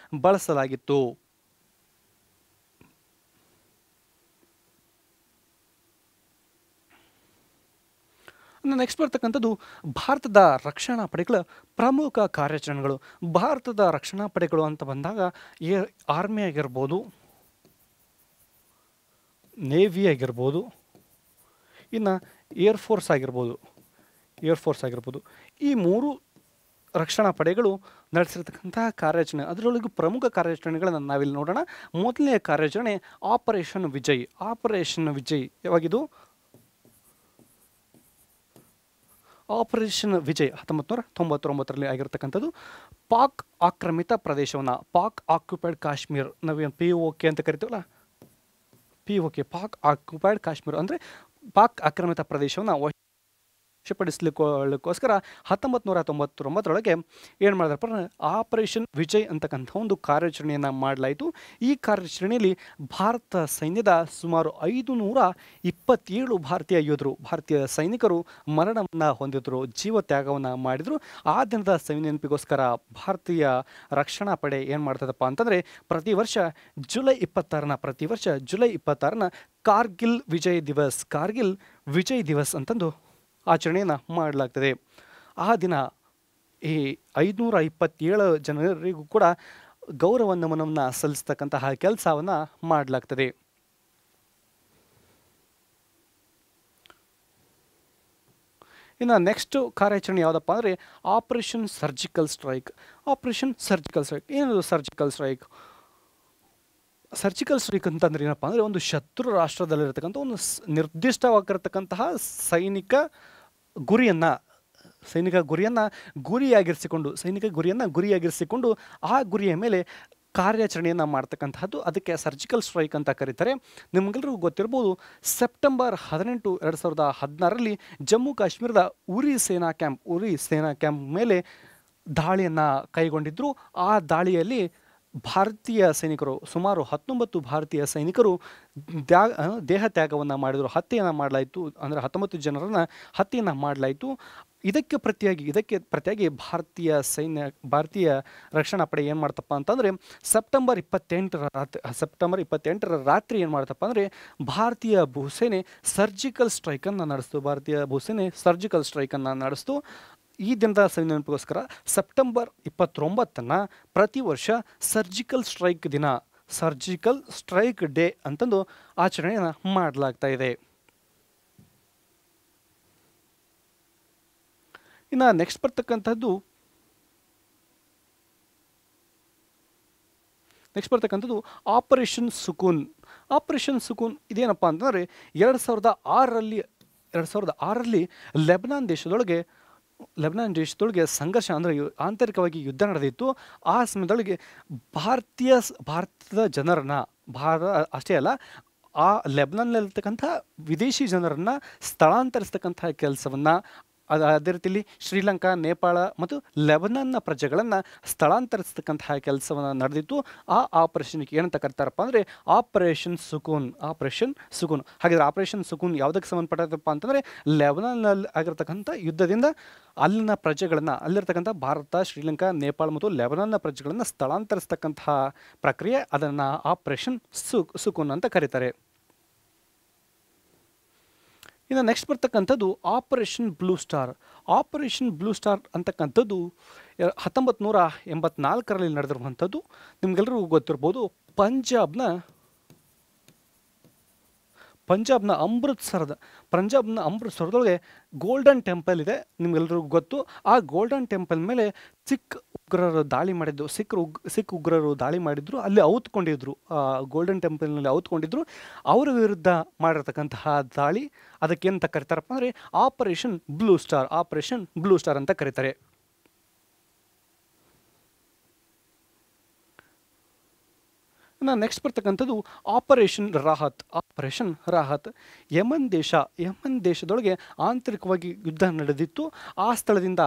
ಬಳಸಲಾಗಿತ್ತು. ನೆಕ್ಸ್ಟ್ ಬರ್ತಕ್ಕಂಥದ್ದು ಭಾರತದ ರಕ್ಷಣಾ ಪಡೆಗಳ ಪ್ರಮುಖ ಕಾರ್ಯಾಚರಣೆಗಳು. ಭಾರತದ ರಕ್ಷಣಾ ಪಡೆಗಳು ಅಂತ ಬಂದಾಗ ಆರ್ಮಿ ಆಗಿರ್ಬೋದು, ನೇವಿ ಆಗಿರ್ಬೋದು, ಇನ್ನು ಏರ್ಫೋರ್ಸ್ ಆಗಿರ್ಬೋದು. ಈ 3 ರಕ್ಷಣಾ ಪಡೆಗಳು ನಡೆಸಿರ್ತಕ್ಕಂತಹ ಕಾರ್ಯಾಚರಣೆ, ಅದರೊಳಗೂ ಪ್ರಮುಖ ಕಾರ್ಯಾಚರಣೆಗಳನ್ನು ನಾವಿಲ್ಲಿ ನೋಡೋಣ. ಮೊದಲನೆಯ ಕಾರ್ಯಾಚರಣೆ ಆಪರೇಷನ್ ವಿಜಯ್. ಯಾವಾಗಿದು? ಆಪರೇಷನ್ ವಿಜಯ್ 1999ರಲ್ಲಿ ಆಗಿರ್ತಕ್ಕಂಥದ್ದು. ಪಾಕ್ ಆಕ್ರಮಿತ ಪ್ರದೇಶವನ್ನು, ಪಾಕ್ ಆಕ್ಯುಪೈಡ್ ಕಾಶ್ಮೀರ್, ನಾವೇನು POK ಅಂತ ಕರಿತೀವಲ್ಲ, ಪಾಕ್ ಆಕ್ಯುಪೈಡ್ ಕಾಶ್ಮೀರ್ ಅಂದರೆ ಪಾಕ್ ಆಕ್ರಮಿತ ಪ್ರದೇಶವನ್ನು ವಶಪಡಿಸಲಿಕ್ಕೋಸ್ಕರ 1999ರೊಳಗೆ ಏನು ಮಾಡಿದ್ರಪ್ಪ, ಆಪರೇಷನ್ ವಿಜಯ್ ಅಂತಕ್ಕಂಥ ಒಂದು ಕಾರ್ಯಾಚರಣೆಯನ್ನು ಮಾಡಲಾಯಿತು. ಈ ಕಾರ್ಯಾಚರಣೆಯಲ್ಲಿ ಭಾರತ ಸೈನ್ಯದ ಸುಮಾರು 527 ಭಾರತೀಯ ಸೈನಿಕರು ಮರಣವನ್ನು ಹೊಂದಿದ್ರು, ಜೀವ ತ್ಯಾಗವನ್ನು ಮಾಡಿದರು. ಆ ದಿನದ ನೆನಪಿಗೋಸ್ಕರ ಭಾರತೀಯ ರಕ್ಷಣಾ ಪಡೆ ಏನು ಮಾಡ್ತದಪ್ಪ ಅಂತಂದರೆ ಪ್ರತಿ ವರ್ಷ ಜುಲೈ 26ನ ಕಾರ್ಗಿಲ್ ವಿಜಯ್ ದಿವಸ್ ಅಂತಂದು ಆಚರಣೆಯನ್ನು ಮಾಡಲಾಗ್ತದೆ. ಆ ದಿನ ಈ 527 ಜನರಿಗೂ ಕೂಡ ಗೌರವ ನಮನವನ್ನು ಸಲ್ಲಿಸ್ತಕ್ಕಂತಹ ಕೆಲಸವನ್ನು ಮಾಡಲಾಗ್ತದೆ. ಇನ್ನು ನೆಕ್ಸ್ಟ್ ಕಾರ್ಯಾಚರಣೆ ಯಾವುದಪ್ಪ ಅಂದರೆ ಆಪರೇಷನ್ ಸರ್ಜಿಕಲ್ ಸ್ಟ್ರೈಕ್. ಏನದು ಸರ್ಜಿಕಲ್ ಸ್ಟ್ರೈಕ್ ಅಂತಂದ್ರೆ ಏನಪ್ಪ ಅಂದರೆ ಒಂದು ಶತ್ರು ರಾಷ್ಟ್ರದಲ್ಲಿರ್ತಕ್ಕಂಥ ಒಂದು ನಿರ್ದಿಷ್ಟವಾಗಿರ್ತಕ್ಕಂತಹ ಸೈನಿಕ ಗುರಿಯನ್ನು ಗುರಿಯಾಗಿರಿಸಿಕೊಂಡು ಆ ಗುರಿಯ ಮೇಲೆ ಕಾರ್ಯಾಚರಣೆಯನ್ನು ಮಾಡ್ತಕ್ಕಂತಹದ್ದು, ಅದಕ್ಕೆ ಸರ್ಜಿಕಲ್ ಸ್ಟ್ರೈಕ್ ಅಂತ ಕರೀತಾರೆ. ನಿಮಗೆಲ್ಲರಿಗೂ ಗೊತ್ತಿರ್ಬೋದು, ಸೆಪ್ಟೆಂಬರ್ 18, 2016ರಲ್ಲಿ ಜಮ್ಮು ಕಾಶ್ಮೀರದ ಉರಿ ಸೇನಾ ಕ್ಯಾಂಪ್ ಮೇಲೆ ದಾಳಿಯನ್ನು ಕೈಗೊಂಡಿದ್ದರು. ಆ ದಾಳಿಯಲ್ಲಿ ಭಾರತೀಯ ಸೈನಿಕರು ಸುಮಾರು 19 ಭಾರತೀಯ ಸೈನಿಕರು ದೇಹ ತ್ಯಾಗವನ್ನು ಮಾಡಿದರು, ಹತ್ಯೆಯನ್ನು ಮಾಡಲಾಯಿತು. ಅಂದರೆ 19 ಜನರನ್ನು ಹತ್ಯೆಯನ್ನು ಮಾಡಲಾಯಿತು. ಇದಕ್ಕೆ ಪ್ರತಿಯಾಗಿ ಭಾರತೀಯ ರಕ್ಷಣಾ ಪಡೆ ಏನು ಮಾಡ್ತಪ್ಪ ಅಂತಂದರೆ ಸೆಪ್ಟೆಂಬರ್ 28ರ ರಾತ್ರಿ ಏನು ಮಾಡ್ತಪ್ಪ ಅಂದರೆ ಭಾರತೀಯ ಭೂಸೇನೆ ಸರ್ಜಿಕಲ್ ಸ್ಟ್ರೈಕನ್ನು ನಡೆಸ್ತು. ಈ ದಿನದ ನೆನಪಿಗೋಸ್ಕರ ಸೆಪ್ಟೆಂಬರ್ 29 ಪ್ರತಿ ವರ್ಷ ಸರ್ಜಿಕಲ್ ಸ್ಟ್ರೈಕ್ ಡೇ ಅಂತಂದು ಆಚರಣೆಯನ್ನು ಮಾಡಲಾಗ್ತಾ ಇದೆ. ಇನ್ನು ನೆಕ್ಸ್ಟ್ ಬರ್ತಕ್ಕಂಥದ್ದು ಆಪರೇಷನ್ ಸುಕೂನ್. ಇದೇನಪ್ಪ ಅಂತಂದರೆ 2006ರಲ್ಲಿ ಲೆಬನಾನ್ ದೇಶದೊಳಗೆ ಲೆಬನಾನ್ ದೇಶದೊಳಗೆ ಸಂಘರ್ಷ ಅಂದರೆ ಆಂತರಿಕವಾಗಿ ಯುದ್ಧ ನಡೆದಿತ್ತು. ಆ ಸಮಯದೊಳಗೆ ಭಾರತದ ಜನರನ್ನು, ಭಾರತ ಅಷ್ಟೇ ಅಲ್ಲ, ಆ ಲೆಬನಾನ್ನಲ್ಲಿರ್ತಕ್ಕಂಥ ವಿದೇಶಿ ಜನರನ್ನು ಸ್ಥಳಾಂತರಿಸ್ತಕ್ಕಂಥ ಕೆಲಸವನ್ನು, ಅದೇ ರೀತಿಯಲ್ಲಿ ಶ್ರೀಲಂಕಾ, ನೇಪಾಳ ಮತ್ತು ಲೆಬನಾನ್ನ ಪ್ರಜೆಗಳನ್ನು ಸ್ಥಳಾಂತರಿಸ್ತಕ್ಕಂತಹ ಕೆಲಸವನ್ನು ನಡೆದಿತ್ತು. ಆ ಆಪರೇಷನ್ಗೆ ಏನಂತ ಕರಿತಾರಪ್ಪ ಅಂದರೆ ಆಪರೇಷನ್ ಸುಕೂನ್. ಹಾಗಾದರೆ ಆಪರೇಷನ್ ಸುಕೂನ್ ಯಾವುದಕ್ಕೆ ಸಂಬಂಧಪಟ್ಟದಪ್ಪ ಅಂತಂದರೆ ಲೆಬನಾನ್ನಲ್ಲಿ ಆಗಿರ್ತಕ್ಕಂಥ ಯುದ್ಧದಿಂದ ಅಲ್ಲಿನ ಪ್ರಜೆಗಳನ್ನು, ಅಲ್ಲಿರ್ತಕ್ಕಂಥ ಭಾರತ, ಶ್ರೀಲಂಕಾ, ನೇಪಾಳ ಮತ್ತು ಲೆಬನಾನ್ನ ಪ್ರಜೆಗಳನ್ನು ಸ್ಥಳಾಂತರಿಸ್ತಕ್ಕಂತಹ ಪ್ರಕ್ರಿಯೆ, ಅದನ್ನು ಆಪರೇಷನ್ ಸುಕೂನ್ ಅಂತ ಕರೀತಾರೆ. ಇನ್ನು ನೆಕ್ಸ್ಟ್ ಬರ್ತಕ್ಕಂಥದ್ದು operation blue star. Operation blue star ಅಂತಕ್ಕಂಥದ್ದು 1984ರಲ್ಲಿ ನಡೆದಿರುವಂಥದ್ದು. ನಿಮ್ಗೆಲ್ಲರಿಗೂ ಗೊತ್ತಿರ್ಬೋದು, ಪಂಜಾಬ್ನ ಅಮೃತ್ಸರದೊಳಗೆ ಗೋಲ್ಡನ್ ಟೆಂಪಲ್ ಇದೆ, ನಿಮ್ಗೆಲ್ರಿಗೂ ಗೊತ್ತು. ಆ ಗೋಲ್ಡನ್ ಟೆಂಪಲ್ ಮೇಲೆ ಸಿಖ್ ಉಗ್ರರು ದಾಳಿ ಮಾಡಿದ್ರು, ಅಲ್ಲಿ ಔತ್ಕೊಂಡಿದ್ರು, ಗೋಲ್ಡನ್ ಟೆಂಪಲ್ನಲ್ಲಿ ಔತ್ಕೊಂಡಿದ್ರು. ಅವರ ವಿರುದ್ಧ ಮಾಡಿರ್ತಕ್ಕಂತಹ ದಾಳಿ, ಅದಕ್ಕೇನಂತ ಕರೀತಾರಪ್ಪ ಅಂದರೆ ಆಪರೇಷನ್ ಬ್ಲೂ ಸ್ಟಾರ್ ಅಂತ ಕರೀತಾರೆ. ನೆಕ್ಸ್ಟ್ ಬರ್ತಕ್ಕಂಥದ್ದು ಆಪರೇಷನ್ ರಾಹತ್. ಯಮನ್ ದೇಶದೊಳಗೆ ಆಂತರಿಕವಾಗಿ ಯುದ್ಧ ನಡೆದಿತ್ತು. ಆ ಸ್ಥಳದಿಂದ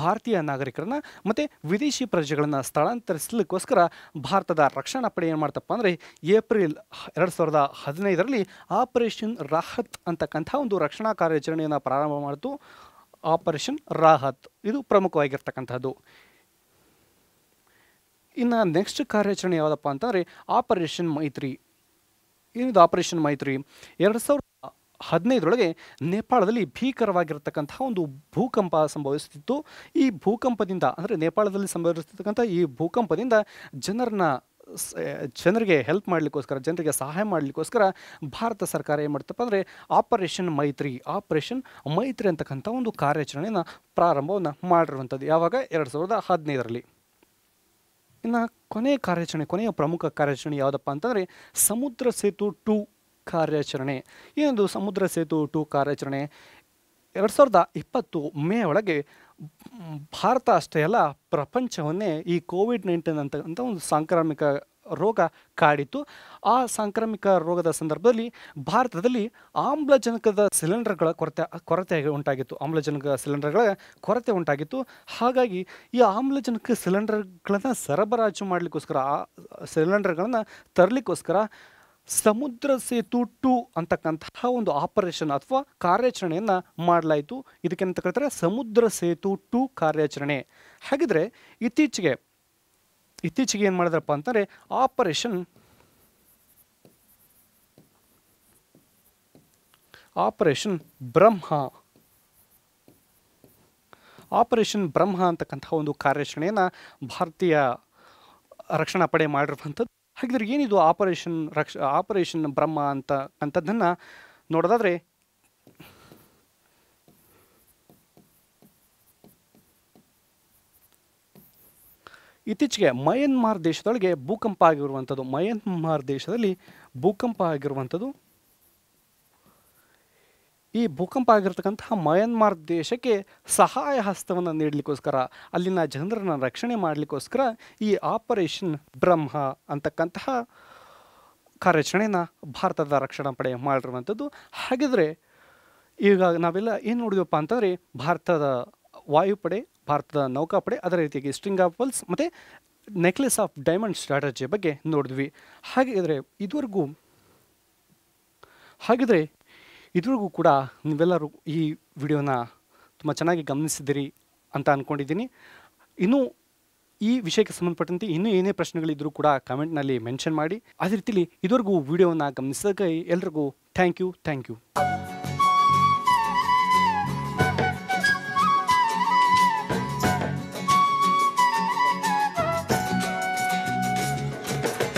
ಭಾರತೀಯ ನಾಗರಿಕರನ್ನ ಮತ್ತು ವಿದೇಶಿ ಪ್ರಜೆಗಳನ್ನು ಸ್ಥಳಾಂತರಿಸಲಿಕ್ಕೋಸ್ಕರ ಭಾರತದ ರಕ್ಷಣಾ ಪಡೆ ಏನು ಮಾಡ್ತಪ್ಪ ಅಂದರೆ ಏಪ್ರಿಲ್ 2015ರಲ್ಲಿ ಆಪರೇಷನ್ ರಾಹತ್ ಅಂತಕ್ಕಂಥ ಒಂದು ರಕ್ಷಣಾ ಕಾರ್ಯಾಚರಣೆಯನ್ನು ಪ್ರಾರಂಭ ಮಾಡಿತು. ಆಪರೇಷನ್ ರಾಹತ್ ಇದು ಪ್ರಮುಖವಾಗಿರ್ತಕ್ಕಂಥದ್ದು. ಇನ್ನು ನೆಕ್ಸ್ಟ್ ಕಾರ್ಯಾಚರಣೆ ಯಾವುದಪ್ಪ ಅಂತಂದರೆ ಆಪರೇಷನ್ ಮೈತ್ರಿ. ಏನಿದು ಆಪರೇಷನ್ ಮೈತ್ರಿ? 2015ರೊಳಗೆ ನೇಪಾಳದಲ್ಲಿ ಭೀಕರವಾಗಿರ್ತಕ್ಕಂಥ ಒಂದು ಭೂಕಂಪ ಸಂಭವಿಸುತ್ತಿತ್ತು. ಈ ಭೂಕಂಪದಿಂದ, ಅಂದರೆ ನೇಪಾಳದಲ್ಲಿ ಸಂಭವಿಸಿರ್ತಕ್ಕಂಥ ಈ ಭೂಕಂಪದಿಂದ ಜನರಿಗೆ ಹೆಲ್ಪ್ ಮಾಡಲಿಕ್ಕೋಸ್ಕರ, ಜನರಿಗೆ ಸಹಾಯ ಮಾಡಲಿಕ್ಕೋಸ್ಕರ ಭಾರತ ಸರ್ಕಾರ ಏನು ಮಾಡ್ತಪ್ಪ ಅಂದರೆ ಆಪರೇಷನ್ ಮೈತ್ರಿ ಅಂತಕ್ಕಂಥ ಒಂದು ಕಾರ್ಯಾಚರಣೆಯನ್ನು ಪ್ರಾರಂಭವನ್ನು ಮಾಡಿರುವಂಥದ್ದು. ಯಾವಾಗ? 2015ರಲ್ಲಿ. ಇನ್ನು ಕೊನೆಯ ಪ್ರಮುಖ ಕಾರ್ಯಾಚರಣೆ ಯಾವುದಪ್ಪ ಅಂತಂದರೆ ಸಮುದ್ರ ಸೇತು 2 ಕಾರ್ಯಾಚರಣೆ. ಏನದು ಸಮುದ್ರ ಸೇತು 2 ಕಾರ್ಯಾಚರಣೆ? 2020 ಮೇ ಒಳಗೆ ಭಾರತ ಅಷ್ಟೇ ಅಲ್ಲ, ಪ್ರಪಂಚವನ್ನೇ ಈ ಕೋವಿಡ್-19 ಅಂತಕ್ಕಂಥ ಒಂದು ಸಾಂಕ್ರಾಮಿಕ ರೋಗ ಕಾಡಿತ್ತು. ಆ ಸಾಂಕ್ರಾಮಿಕ ರೋಗದ ಸಂದರ್ಭದಲ್ಲಿ ಭಾರತದಲ್ಲಿ ಆಮ್ಲಜನಕದ ಸಿಲಿಂಡರ್ಗಳ ಕೊರತೆ ಉಂಟಾಗಿತ್ತು. ಹಾಗಾಗಿ ಈ ಆಮ್ಲಜನಕ ಸಿಲಿಂಡರ್ಗಳನ್ನು ಸರಬರಾಜು ಮಾಡಲಿಕ್ಕೋಸ್ಕರ, ಆ ಸಿಲಿಂಡರ್ಗಳನ್ನು ತರಲಿಕ್ಕೋಸ್ಕರ ಸಮುದ್ರ ಸೇತು 2 ಅಂತಕ್ಕಂತಹ ಒಂದು ಆಪರೇಷನ್ ಅಥವಾ ಕಾರ್ಯಾಚರಣೆಯನ್ನು ಮಾಡಲಾಯಿತು. ಇದಕ್ಕೆಂತ ಕರೀತಾರೆ ಸಮುದ್ರ ಸೇತು 2 ಕಾರ್ಯಾಚರಣೆ. ಹಾಗಿದ್ರೆ ಇತ್ತೀಚೆಗೆ ಏನು ಮಾಡಿದ್ರಪ್ಪ ಅಂತಂದರೆ ಆಪರೇಷನ್ ಬ್ರಹ್ಮ ಅಂತಕ್ಕಂಥ ಒಂದು ಕಾರ್ಯಾಚರಣೆಯನ್ನು ಭಾರತೀಯ ರಕ್ಷಣಾ ಪಡೆ ಮಾಡಿರುವಂಥದ್ದು. ಹಾಗಿದ್ರೆ ಏನಿದು ಆಪರೇಷನ್ ಬ್ರಹ್ಮ ಅಂತಕ್ಕಂಥದ್ದನ್ನು ನೋಡೋದಾದರೆ, ಇತ್ತೀಚೆಗೆ ಮಯನ್ಮಾರ್ ದೇಶದೊಳಗೆ ಭೂಕಂಪ ಆಗಿರುವಂಥದ್ದು. ಈ ಭೂಕಂಪ ಆಗಿರ್ತಕ್ಕಂತಹ ಮಯನ್ಮಾರ್ ದೇಶಕ್ಕೆ ಸಹಾಯ ಹಸ್ತವನ್ನು ನೀಡಲಿಕ್ಕೋಸ್ಕರ, ಅಲ್ಲಿನ ಜನರನ್ನು ರಕ್ಷಣೆ ಮಾಡಲಿಕ್ಕೋಸ್ಕರ ಈ ಆಪರೇಷನ್ ಬ್ರಹ್ಮ ಅಂತಕ್ಕಂತಹ ಕಾರ್ಯಾಚರಣೆಯನ್ನು ಭಾರತದ ರಕ್ಷಣಾ ಪಡೆ ಮಾಡಿರುವಂಥದ್ದು. ಹಾಗಿದ್ರೆ ಈಗ ನಾವೆಲ್ಲ ಏನು ನೋಡಿದಪ್ಪ ಅಂತಂದರೆ ಭಾರತದ ವಾಯುಪಡೆ, ಭಾರತದ ನೌಕಾಪಡೆ, ಅದರ ರೀತಿಯಾಗಿ ಸ್ಟ್ರಿಂಗ್ ಆಫ್ ಪಲ್ಸ್ ಮತ್ತು ನೆಕ್ಲೆಸ್ ಆಫ್ ಡೈಮಂಡ್ ಸ್ಟ್ರಾಟಜಿ ಬಗ್ಗೆ ನೋಡಿದ್ವಿ. ಹಾಗಿದ್ರೆ ಇದುವರೆಗೂ ಕೂಡ ನೀವೆಲ್ಲರೂ ಈ ವಿಡಿಯೋನ ತುಂಬ ಚೆನ್ನಾಗಿ ಗಮನಿಸಿದ್ದೀರಿ ಅಂತ ಅಂದ್ಕೊಂಡಿದ್ದೀನಿ. ಇನ್ನೂ ಈ ವಿಷಯಕ್ಕೆ ಸಂಬಂಧಪಟ್ಟಂತೆ ಇನ್ನೂ ಏನೇ ಪ್ರಶ್ನೆಗಳಿದ್ದರೂ ಕೂಡ ಕಮೆಂಟ್ನಲ್ಲಿ ಮೆನ್ಷನ್ ಮಾಡಿ. ಅದೇ ರೀತಿಯಲ್ಲಿ ಇದುವರೆಗೂ ವಿಡಿಯೋನ ಗಮನಿಸಿದಾಗ ಎಲ್ರಿಗೂ ಥ್ಯಾಂಕ್ ಯು.